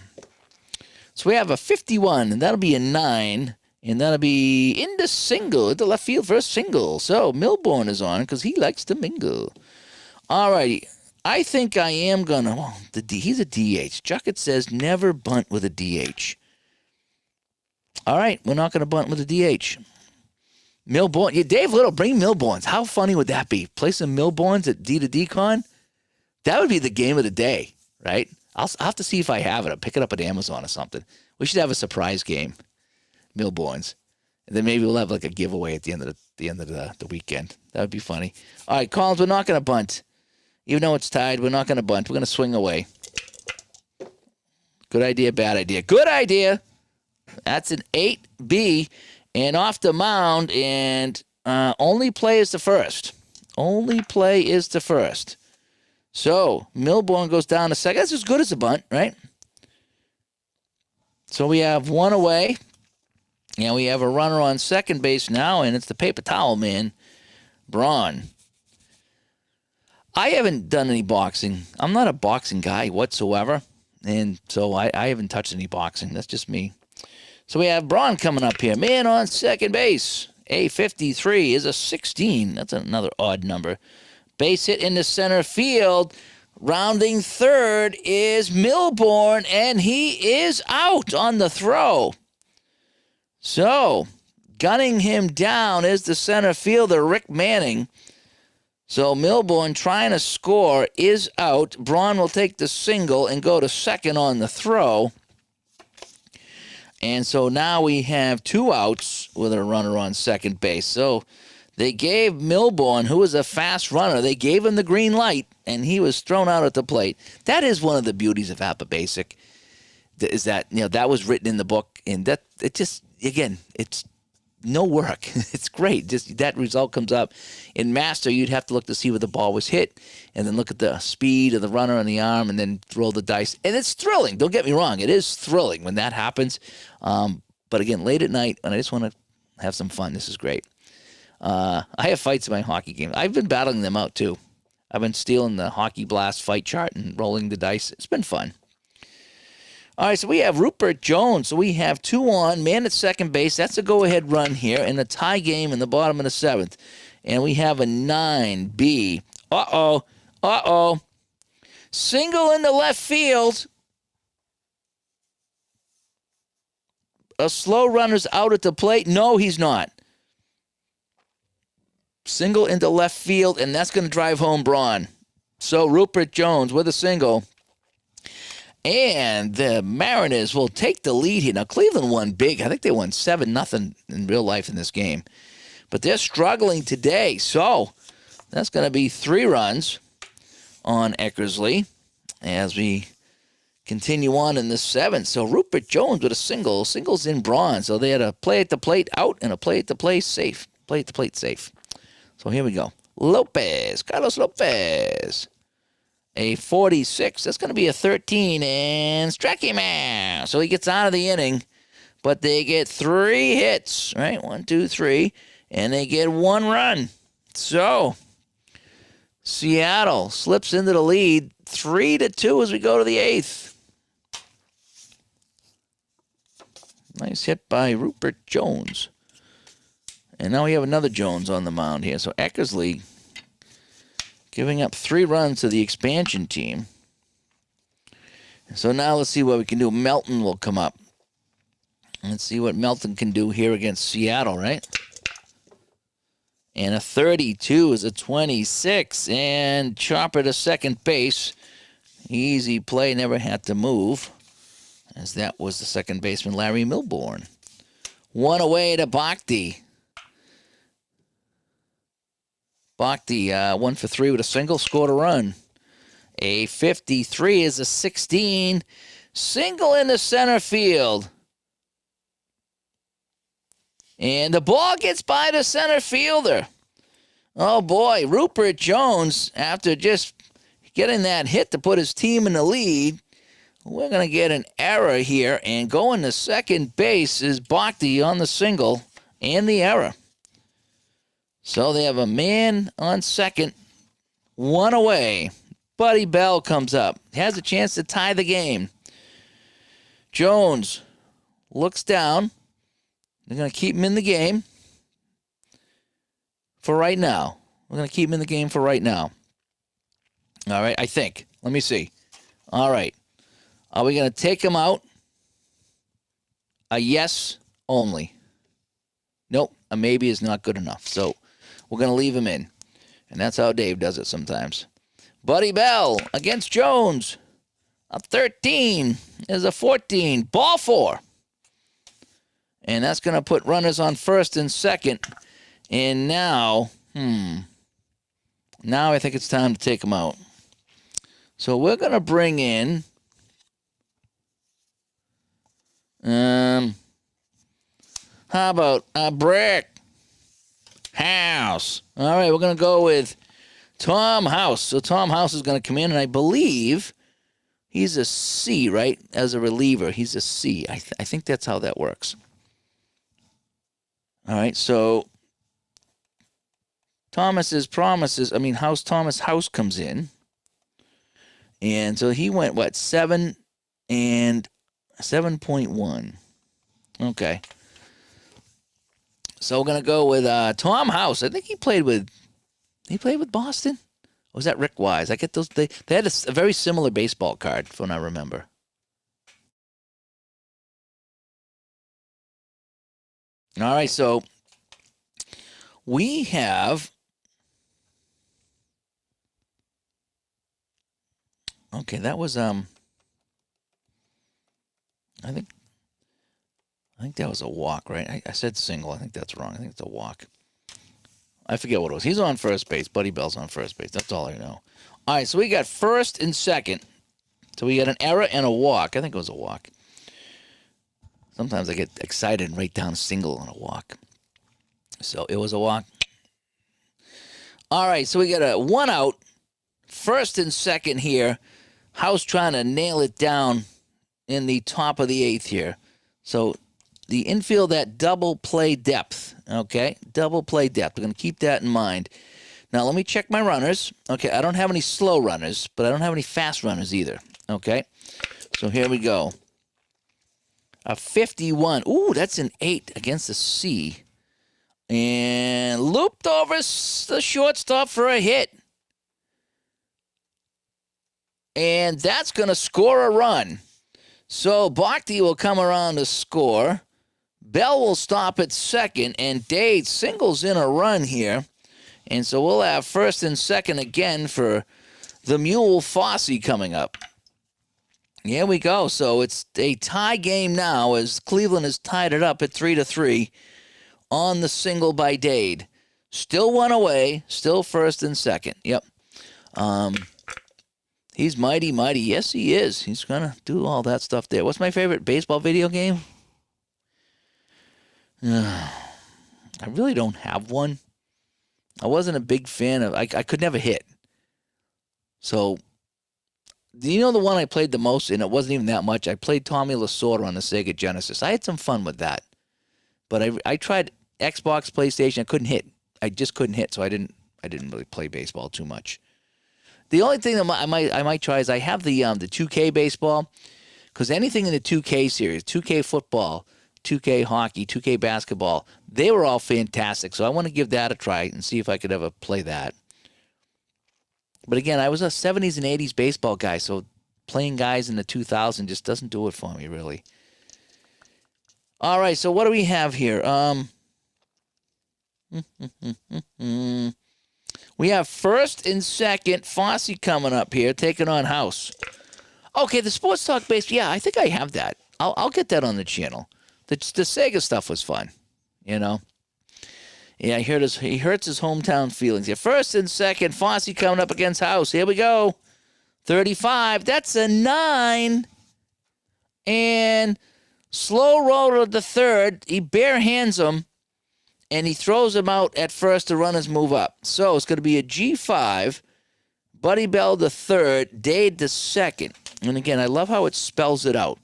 So we have a 51, and that'll be a 9, and that'll be into single, into left field for a single. So Millbourne is on because he likes to mingle. All righty, I think I am going to, he's a DH. Juckett says never bunt with a DH. All right, we're not going to bunt with a DH. Millbourne. Yeah, Dave Little, bring Millbournes. How funny would that be? Play some Millbournes at D2D-Con? That would be the game of the day, right? I'll have to see if I have it. I'll pick it up at Amazon or something. We should have a surprise game. Millbournes. And then maybe we'll have like a giveaway at the end of the weekend. That would be funny. All right, Collins, we're not going to bunt. Even though it's tied, we're not going to bunt. We're going to swing away. Good idea, bad idea. Good idea. That's an 8B. And off the mound, and only play is the first. Only play is the first. So Milbourne goes down to second. That's as good as a bunt, right? So we have one away. And we have a runner on second base now, and it's the paper towel man, Braun. I haven't done any boxing. I'm not a boxing guy whatsoever, and so I haven't touched any boxing. That's just me. So we have Braun coming up here. Man on second base. A 53 is a 16. That's another odd number. Base hit into center field. Rounding third is Milbourne, and he is out on the throw. So, gunning him down is the center fielder, Rick Manning. So, Milbourne trying to score is out. Braun will take the single and go to second on the throw. And so now we have 2 outs with a runner on second base. So, they gave Milbourne, who is a fast runner, they gave him the green light, and he was thrown out at the plate. That is one of the beauties of APBA Basic, is that, that was written in the book, and that it just, again, it's no work. It's great. Just that result comes up. In Master, you'd have to look to see where the ball was hit, and then look at the speed of the runner on the arm, and then roll the dice. And it's thrilling. Don't get me wrong. It is thrilling when that happens. But again, late at night, when I just want to have some fun, this is great. I have fights in my hockey game. I've been battling them out, too. I've been stealing the Hockey Blast fight chart and rolling the dice. It's been fun. All right, so we have Rupert Jones. So we have 2 on, man at second base. That's a go-ahead run here in a tie game in the bottom of the 7th. And we have a 9B. Uh-oh. Single into left field. A slow runner's out at the plate. No, he's not. Single into left field, and that's going to drive home Braun. So Rupert Jones with a single. And the Mariners will take the lead here. Now, Cleveland won big. I think they won 7-0 in real life in this game. But they're struggling today. So that's going to be 3 runs on Eckersley as we continue on in the 7th. So Rupert Jones with a single. Singles in Braun. So they had a play at the plate out and a play at the plate safe. Play at the plate safe. So here we go. Carlos Lopez. A 46. That's going to be a 13, and struck him out. So he gets out of the inning, but they get 3 hits, right? 1, 2, 3, and they get 1 run. So Seattle slips into the lead 3-2 as we go to the 8th. Nice hit by Rupert Jones. And now we have another Jones on the mound here. So Eckersley giving up 3 runs to the expansion team. So now let's see what we can do. Melton will come up. Let's see what Melton can do here against Seattle, right? And a 32 is a 26. And chopper to second base. Easy play, never had to move, as that was the second baseman, Larry Milbourne. 1 away to Bhakti. Bhakti, 1 for 3 with a single, scored a run. A 53 is a 16. Single into center field. And the ball gets by the center fielder. Oh, boy. Rupert Jones, after just getting that hit to put his team in the lead, we're going to get an error here. And going to second base is Bhakti on the single and the error. So they have a man on second, 1 away. Buddy Bell comes up. Has a chance to tie the game. Jones looks down. They're going to keep him in the game for right now. We're going to keep him in the game for right now. All right, I think. Let me see. All right. Are we going to take him out? A yes only. Nope, a maybe is not good enough. So we're going to leave him in. And that's how Dave does it sometimes. Buddy Bell against Jones. A 13 is a 14. Ball 4. And that's going to put runners on first and second. And now, now I think it's time to take them out. So we're going to bring in, how about a brick house? All right, we're going to go with Tom House. So Tom House is going to come in, and I believe he's a C, right? As a reliever, he's a C. I think that's how that works. All right, so Thomas House comes in. And so he went, 7.1. Okay. So we're going to go with Tom House. I think he played with Boston? Or was that Rick Wise? I get those. They had a very similar baseball card, from what I remember. All right, so we have. Okay, that was I think that was a walk, right? I said single. I think that's wrong. I think it's a walk. I forget what it was. He's on first base. Buddy Bell's on first base. That's all I know. All right, so we got first and second. So we got an error and a walk. I think it was a walk. Sometimes I get excited and write down single on a walk. So it was a walk. All right, so we got a one out, first and second here. House trying to nail it down in the top of the eighth here. So the infield, that double play depth, okay? Double play depth. We're going to keep that in mind. Now, let me check my runners. Okay, I don't have any slow runners, but I don't have any fast runners either, okay? So here we go. A 51. Ooh, that's an 8 against a C. And looped over the shortstop for a hit. And that's going to score a run. So Bhakti will come around to score. Bell will stop at second, and Dade singles in a run here. And so we'll have first and second again for the Mule Fossey coming up. Here we go. So it's a tie game now as Cleveland has tied it up at 3-3 on the single by Dade. Still one away, still first and second. Yep. He's mighty, mighty. Yes, he is. He's going to do all that stuff there. What's my favorite baseball video game? I really don't have one. I wasn't a big fan of... I could never hit. So, do you know the one I played the most, and it wasn't even that much? I played Tommy Lasorda on the Sega Genesis. I had some fun with that. But I tried Xbox, PlayStation. I couldn't hit. I just couldn't hit, so I didn't really play baseball too much. The only thing that I might try is I have the 2K baseball, because anything in the 2K series, 2K football, 2K hockey, 2K basketball, they were all fantastic. So I want to give that a try and see if I could ever play that. But again, I was a 70s and 80s baseball guy, so playing guys in the 2000s just doesn't do it for me, really. All right, so what do we have here? We have first and second, Fossey coming up here, taking on House. Okay, the Sports Talk Base, yeah, I think I have that. I'll get that on the channel. The Sega stuff was fun, you know. Yeah, he hurts his hometown feelings here. First and second, Fossey coming up against House. Here we go. 35, that's a 9. And slow roll to the third. He bare hands him. And he throws him out at first to runners move up. So it's going to be a G5, Buddy Bell the third, Dade the second. And again, I love how it spells it out.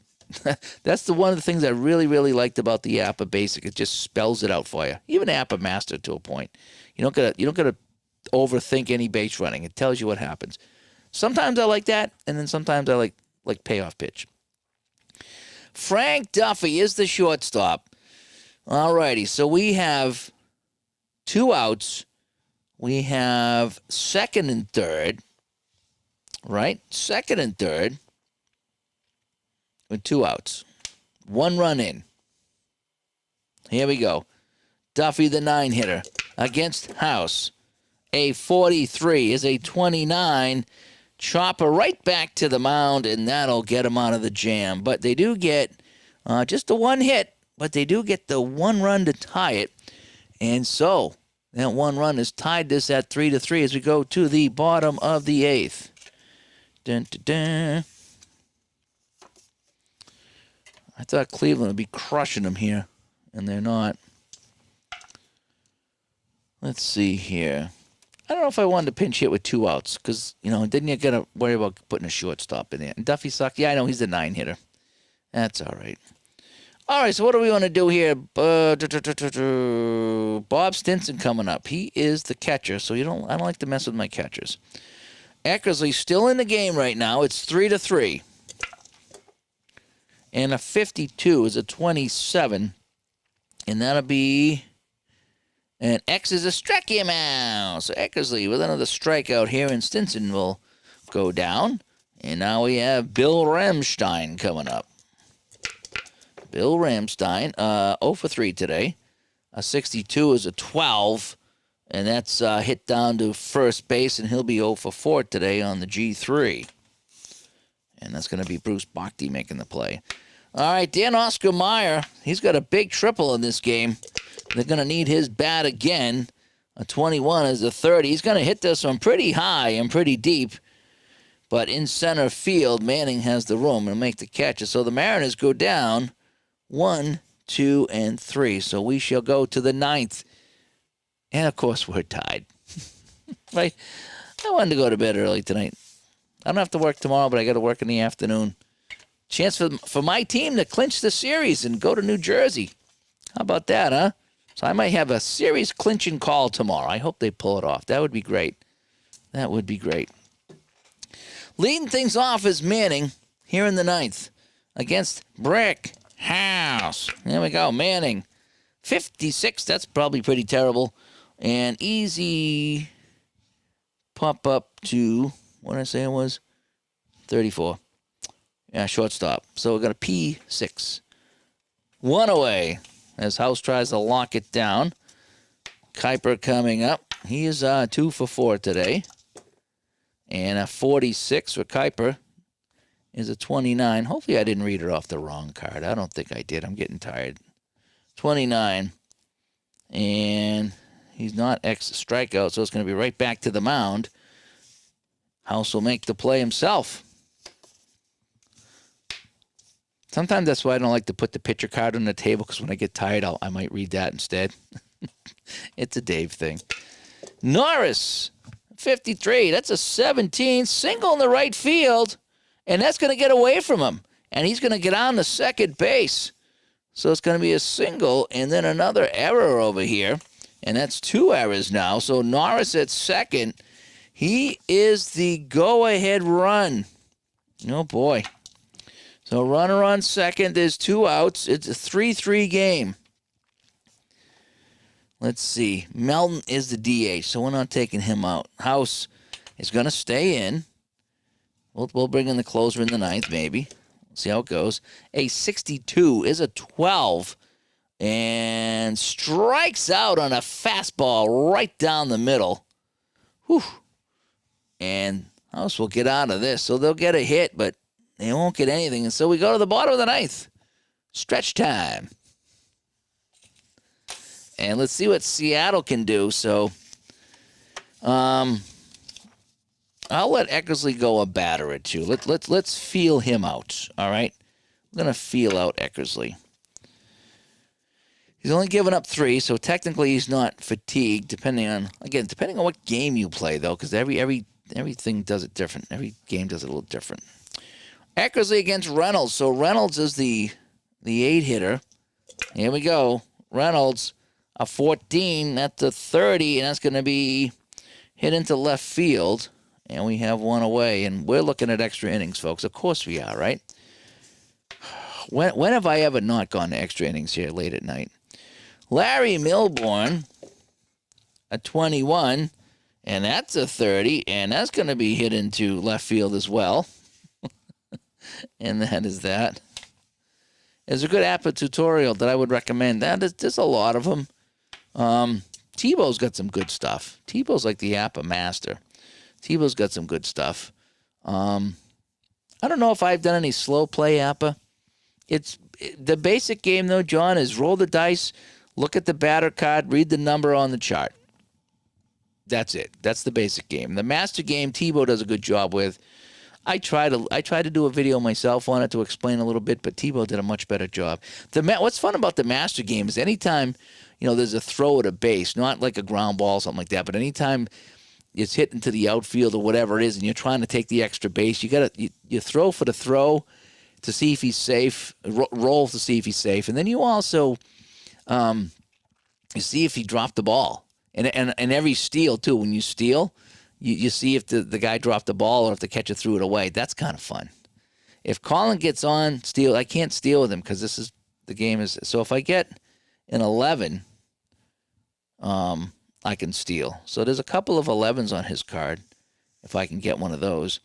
That's one of the things I really, really liked about the APBA Basic. It just spells it out for you. Even APBA Master to a point. You don't gotta overthink any base running. It tells you what happens. Sometimes I like that, and then sometimes I like payoff pitch. Frank Duffy is the shortstop. All righty, so we have 2 outs. We have second and third, right? Second and third with 2 outs. 1 run in. Here we go. Duffy, the 9-hitter, against House. A 43 is a 29. Chopper right back to the mound, and that'll get him out of the jam. But they do get just the 1 hit but they do get the 1 run to tie it. And so that 1 run has tied this at 3-3 as we go to the bottom of the 8th. Dun, dun, dun. I thought Cleveland would be crushing them here, and they're not. Let's see here. I don't know if I wanted to pinch hit with 2 outs because, then you got to worry about putting a shortstop in there. And Duffy sucked. Yeah, I know he's a 9 hitter. That's all right. All right, so what do we want to do here? Bob Stinson coming up. He is the catcher, so I don't like to mess with my catchers. Eckersley still in the game right now. It's 3-3. And a 52 is a 27. And that'll be... And X is a strike him out. So Eckersley with another strikeout here, and Stinson will go down. And now we have Bill Ramstein coming up. Bill Ramstein, 0 for 3 today. A 62 is a 12. And that's hit down to first base, and he'll be 0 for 4 today on the G3. And that's going to be Bruce Bhakti making the play. All right, Dan Oscar Meyer, he's got a big triple in this game. They're going to need his bat again. A 21 is a 30. He's going to hit this one pretty high and pretty deep. But in center field, Manning has the room and make the catches. So the Mariners go down 1, 2, and 3. So we shall go to the 9th. And, of course, we're tied. Right? I wanted to go to bed early tonight. I don't have to work tomorrow, but I got to work in the afternoon. Chance for my team to clinch the series and go to New Jersey. How about that, huh? So I might have a series clinching call tomorrow. I hope they pull it off. That would be great. That would be great. Leading things off is Manning here in the 9th against Brick House. There we go, Manning. 56, that's probably pretty terrible. And easy pop up to, what did I say it was? 34. Yeah, shortstop. So we're going to P6. 1 away as House tries to lock it down. Kuiper coming up. He is 2 for 4 today. And a 46 for Kuiper is a 29. Hopefully I didn't read it off the wrong card. I don't think I did. I'm getting tired. 29. And he's not X strikeout, so it's going to be right back to the mound. House will make the play himself. Sometimes that's why I don't like to put the pitcher card on the table, because when I get tired, I might read that instead. It's a Dave thing. Norris, 53. That's a 17. Single in the right field, and that's going to get away from him. And he's going to get on the second base. So it's going to be a single and then another error over here. And that's 2 errors now. So Norris at second. He is the go-ahead run. Oh, boy. So runner on second. There's 2 outs. It's a 3-3 game. Let's see. Melton is the DH, so we're not taking him out. House is going to stay in. We'll bring in the closer in the 9th, maybe. See how it goes. A 62 is a 12 and strikes out on a fastball right down the middle. Whew. And House will get out of this. So they'll get a hit, but they won't get anything. And so we go to the bottom of the 9th. Stretch time. And let's see what Seattle can do. So I'll let Eckersley go a batter or two. Let's feel him out. All right, I'm gonna feel out Eckersley. He's only given up 3, so technically he's not fatigued. Depending on what game you play, though, because everything does it different. Every game does it a little different. Eckersley against Reynolds. So Reynolds is the 8 hitter. Here we go. Reynolds, a 14. That's a 30, and that's going to be hit into left field. And we have 1 away, and we're looking at extra innings, folks. Of course we are, right? When have I ever not gone to extra innings here late at night? Larry Milbourne, a 21, and that's a 30, and that's going to be hit into left field as well. And that is that. There's a good APBA tutorial that I would recommend. There's a lot of them. Tebow's got some good stuff. Tebow's like the APBA master. Tebow's got some good stuff. I don't know if I've done any slow play APBA. It's the basic game, though, John, is roll the dice, look at the batter card, read the number on the chart. That's it. That's the basic game. The master game, Tebow does a good job with. I tried to do a video myself on it to explain a little bit, but Tebow did a much better job. What's fun about the master game is anytime, there's a throw at a base, not like a ground ball, something like that, but anytime it's hit into the outfield or whatever it is, and you're trying to take the extra base, you throw for the throw to see if he's safe, roll to see if he's safe, and then you also you see if he dropped the ball. And every steal, too, when you steal, you see if the guy dropped the ball or if the catcher threw it away. That's kind of fun. If Colin gets on steal, I can't steal with him because the game is. So if I get an 11, I can steal. So there's a couple of 11s on his card if I can get one of those.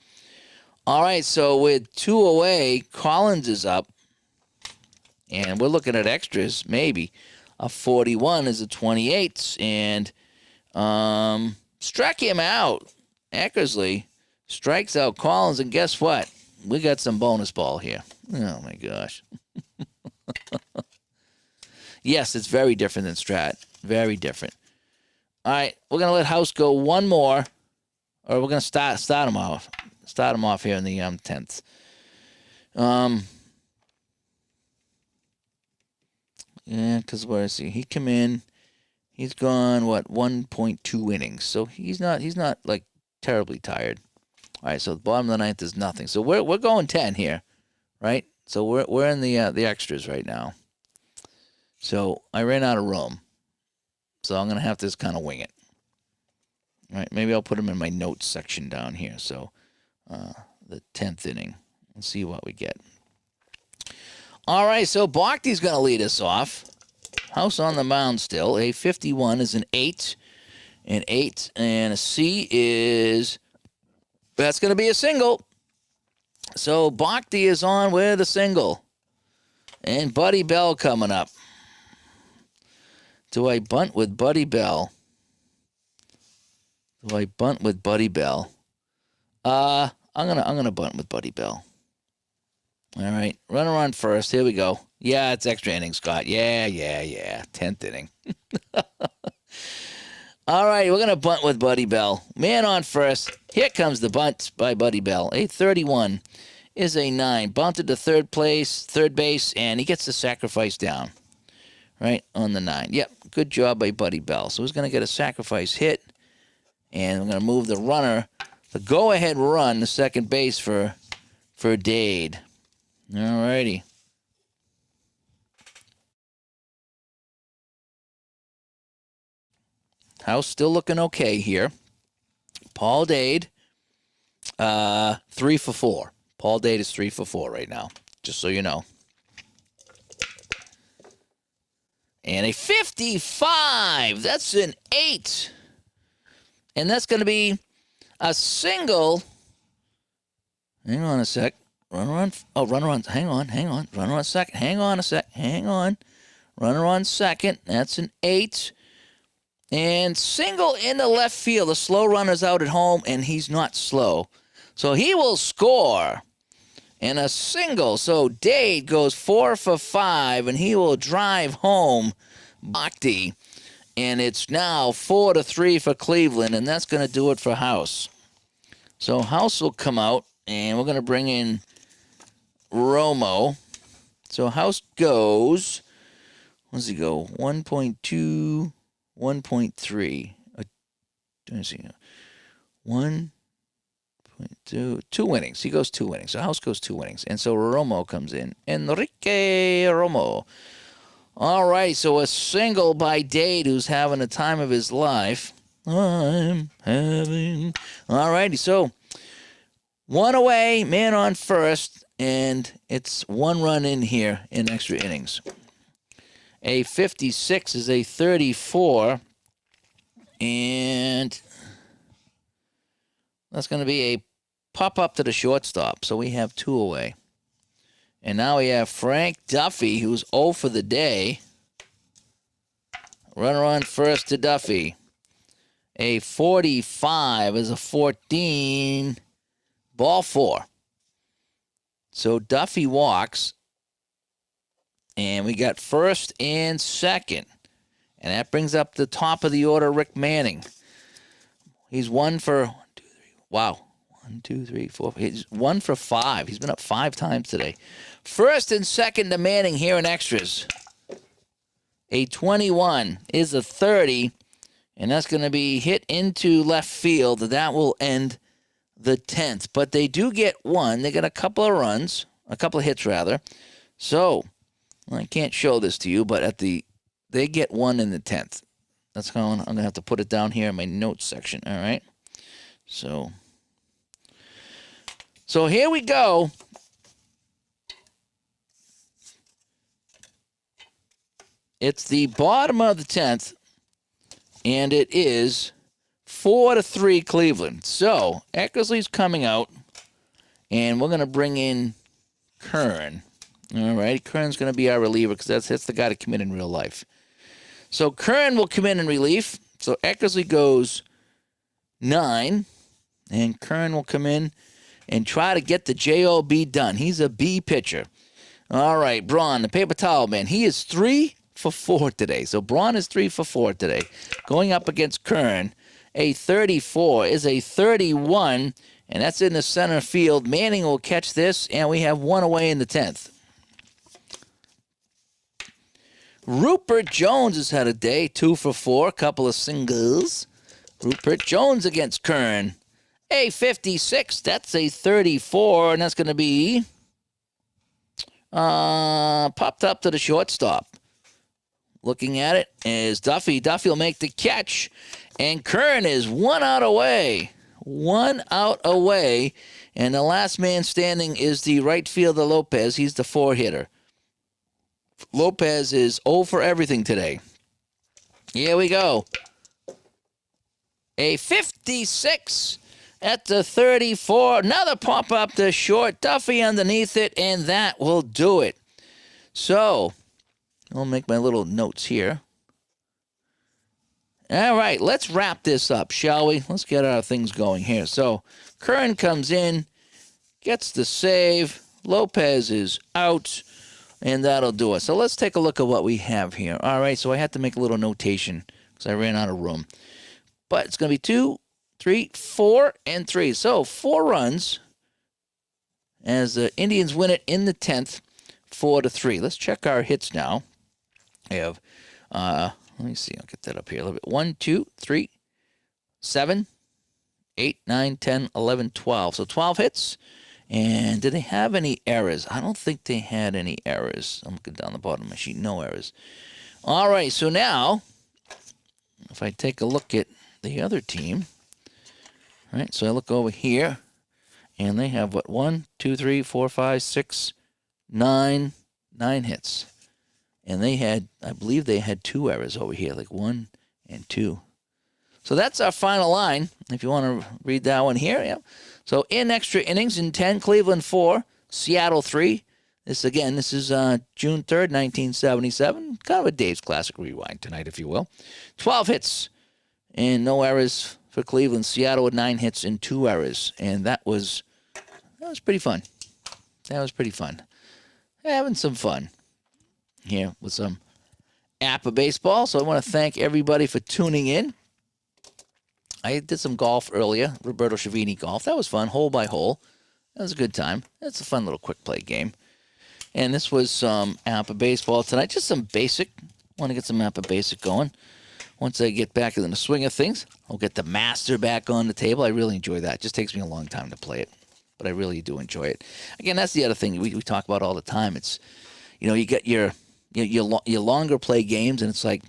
All right, so with 2 away, Collins is up. And we're looking at extras, maybe. A 41 is a 28, and struck him out. Eckersley strikes out Collins, and guess what? We got some bonus ball here. Oh, my gosh. Yes, it's very different than Strat. Very different. All right, we're going to let House go one more, or we're going to start him off. Start him off here in the 10th. Yeah, because where is he? He come in. He's gone 1.2 innings, so he's not like terribly tired. All right, so the bottom of the 9th is nothing. So we're going 10 here, right? So we're in the extras right now. So I ran out of room, so I'm gonna have to just kind of wing it. All right, maybe I'll put him in my notes section down here. So the 10th inning. Let's see what we get. All right, so Bhakti's going to lead us off. House on the mound still. A 51 is an 8. An 8 and a C is... That's going to be a single. So Bhakti is on with a single. And Buddy Bell coming up. Do I bunt with Buddy Bell? I'm gonna bunt with Buddy Bell. All right, runner on first. Here we go. Yeah, it's extra inning, Scott. Yeah. 10th inning. All right, we're going to bunt with Buddy Bell. Man on first. Here comes the bunt by Buddy Bell. A 31 is a 9. Bunted to third base, and he gets the sacrifice down. Right on the 9. Yep, good job by Buddy Bell. So he's going to get a sacrifice hit, and we're going to move the runner, the go-ahead run, to second base for Dade. All righty. House still looking okay here. Paul Dade, 3 for 4. Paul Dade is 3 for 4 right now, just so you know. And a 55. That's an 8. And that's going to be a single. Hang on a sec. Runner on. Oh, runner on. Hang on. Runner on second. Hang on a sec. Hang on. Runner on second. That's an 8. And single in the left field. The slow runner's out at home, and he's not slow. So he will score. And a single. So Dade goes 4 for 5, and he will drive home Bhakti. And it's now 4-3 for Cleveland, and that's going to do it for House. So House will come out, and we're going to bring in Romo. So House goes, what does he go? 1.2, 1.3. Let me see. 1.2, 2 innings. He goes 2 innings. So House goes 2 innings. And so Romo comes in. Enrique Romo. All right, so a single by Dade, who's having the time of his life. I'm having... All righty, so 1 away, man on first, and it's 1 run in here in extra innings. A 56 is a 34, and that's going to be a pop-up to the shortstop, so we have 2 away. And now we have Frank Duffy, who's 0 for the day. Runner on first to Duffy. A 45 is a 14. Ball 4. So Duffy walks. And we got first and second. And that brings up the top of the order, Rick Manning. He's 1 for 1, 2, 3. Wow. 1, 2, 3, 4. He's 1 for 5. He's been up 5 times today. First and second to Manning here in extras. A 21 is a 30. And that's going to be hit into left field. That will end the 10th. But they do get one. They get a couple of runs. A couple of hits, rather. So, I can't show this to you, but they get one in the 10th. That's how I'm going to have to put it down here in my notes section. All right. So here we go. It's the bottom of the 10th, and it is 4-3 Cleveland. So Eckersley's coming out, and we're going to bring in Kern. All right, Kern's going to be our reliever because that's the guy to come in real life. So Kern will come in relief. So Eckersley goes 9, and Kern will come in and try to get the job done. He's a B pitcher. All right, Braun, the paper towel man. He is 3 for 4 today. So Braun is 3 for 4 today. Going up against Kern, a 34 is a 31, and that's in the center field. Manning will catch this, and we have one away in the 10th. Rupert Jones has had a day, 2 for 4, a couple of singles. Rupert Jones against Kern. A 56, that's a 34, and that's going to be popped up to the shortstop. Looking at it is Duffy. Duffy will make the catch, and Kern is 1 out away. 1 out away, and the last man standing is the right fielder Lopez. He's the 4-hitter. Lopez is 0 for everything today. Here we go. A 56 at the 34. Another pop up to short. Duffy underneath it, and that will do it. So, I'll make my little notes here. All right, let's wrap this up, shall we? Let's get our things going here. So, Kern comes in, gets the save. Lopez is out, and that'll do it. So, let's take a look at what we have here. All right, so I had to make a little notation because I ran out of room. But it's going to be 2, 3, 4, and 3. So, 4 runs as the Indians win it in the 10th, 4-3. Let's check our hits now. I have, let me see, I'll get that up here a little bit. 1, 2, 3, 7, 8, 9, 10, 11, 12. So 12 hits. And did they have any errors? I don't think they had any errors. I'm looking down the bottom of my sheet. No errors. All right, so now, if I take a look at the other team, all right, so I look over here, and they have, 1, 2, 3, 4, 5, 6, 9 hits. And they had, I believe they had 2 errors over here, like 1 and 2. So that's our final line, if you want to read that one here. Yeah. So in extra innings, in 10, Cleveland 4, Seattle 3. This is June 3rd, 1977. Kind of a Dave's Classic Rewind tonight, if you will. 12 hits and no errors for Cleveland. Seattle with 9 hits and 2 errors. And that was pretty fun. That was pretty fun. Having some fun here with some APBA baseball. So I want to thank everybody for tuning in. I did some golf earlier, Roberto Schiavini golf. That was fun, hole by hole. That was a good time. That's a fun little quick play game. And this was some APBA baseball tonight. Just some basic. Want to get some APBA basic going. Once I get back in the swing of things, I'll get the master back on the table. I really enjoy that. It just takes me a long time to play it, but I really do enjoy it. Again, that's the other thing we talk about all the time. It's, you get your longer play games, and it's like,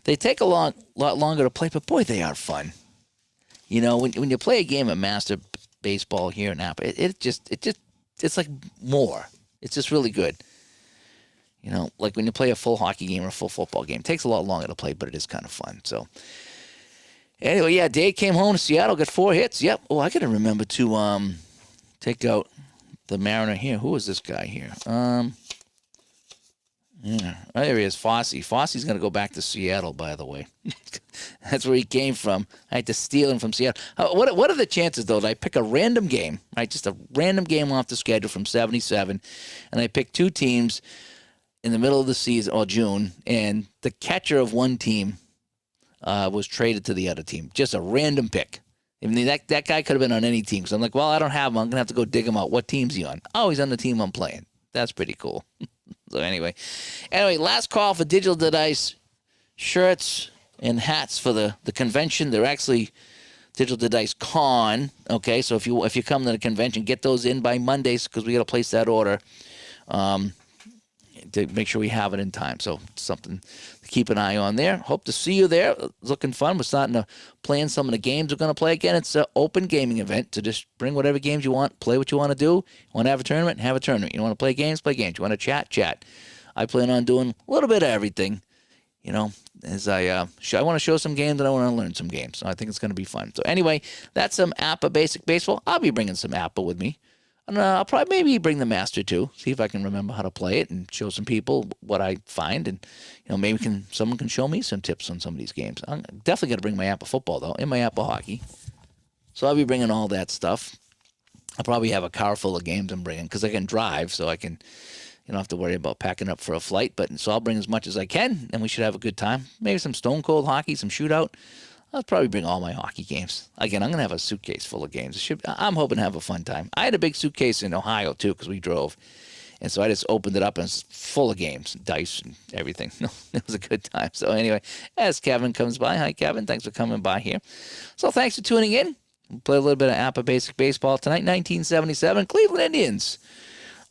they take a lot longer to play, but boy, they are fun. When you play a game of master baseball here in APBA, it's like more. It's just really good. Like when you play a full hockey game or a full football game, it takes a lot longer to play, but it is kind of fun. So anyway, yeah, Dave came home to Seattle, got 4 hits. Yep. Oh, I got to remember to take out the Mariner here. Who is this guy here? Yeah, there he is, Fosse. Fosse's going to go back to Seattle, by the way. That's where he came from. I had to steal him from Seattle. What are the chances, though, that I pick a random game, right? Just a random game off the schedule from 77, and I pick 2 teams in the middle of the season, or June, and the catcher of one team was traded to the other team. Just a random pick. I mean, that guy could have been on any team. So I'm like, well, I don't have him. I'm going to have to go dig him out. What team's he on? Oh, he's on the team I'm playing. That's pretty cool. So anyway, last call for Digital Dice shirts and hats for the convention. They're actually Digital Dice Con. Okay, so if you come to the convention, get those in by Mondays because we got to place that order to make sure we have it in time. So something to keep an eye on there. Hope to see you there. It's looking fun. We're starting to plan some of the games we're going to play again. It's an open gaming event to just bring whatever games you want, play what you want to do. You want to have a tournament? Have a tournament. You want to play games? Play games. You want to chat? Chat. I plan on doing a little bit of everything, as I want to show some games and I want to learn some games. So I think it's going to be fun. So anyway, that's some APBA Basic Baseball. I'll be bringing some APBA with me. And I'll probably maybe bring the Master too. See if I can remember how to play it and show some people what I find. And maybe someone can show me some tips on some of these games. I'm definitely going to bring my APBA football though, and my APBA hockey. So I'll be bringing all that stuff. I'll probably have a car full of games I'm bringing because I can drive, so I can. You don't have to worry about packing up for a flight. So I'll bring as much as I can, and we should have a good time. Maybe some stone cold hockey, some shootout. I'll probably bring all my hockey games. Again, I'm going to have a suitcase full of games. I'm hoping to have a fun time. I had a big suitcase in Ohio, too, because we drove. And so I just opened it up, and it's full of games, dice, and everything. It was a good time. So anyway, as Kevin comes by. Hi, Kevin. Thanks for coming by here. So thanks for tuning in. We'll play a little bit of APBA Basic Baseball tonight. 1977, Cleveland Indians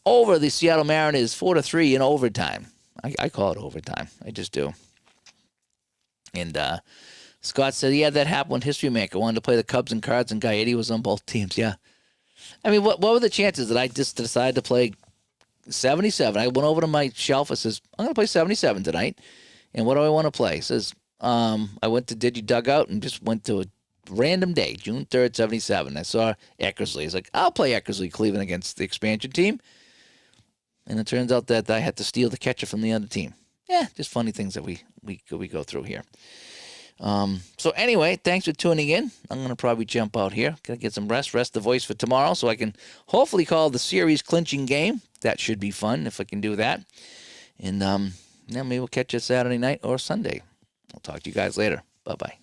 over the Seattle Mariners 4-3 in overtime. I call it overtime. I just do. And Scott said, yeah, that happened when History Maker wanted to play the Cubs and Cards, and Gaetti was on both teams. Yeah. I mean, what were the chances that I just decided to play 77? I went over to my shelf. It says, I'm going to play 77 tonight. And what do I want to play? It says, I went to Digi Dugout and just went to a random day, June 3rd, 77. I saw Eckersley. It's like, I'll play Eckersley Cleveland against the expansion team. And it turns out that I had to steal the catcher from the other team. Yeah, just funny things that we go through here. So anyway, thanks for tuning in. I'm going to probably jump out here. Got to get some rest the voice for tomorrow so I can hopefully call the series clinching game. That should be fun if I can do that. And maybe we'll catch you Saturday night or Sunday. I'll talk to you guys later. Bye-bye.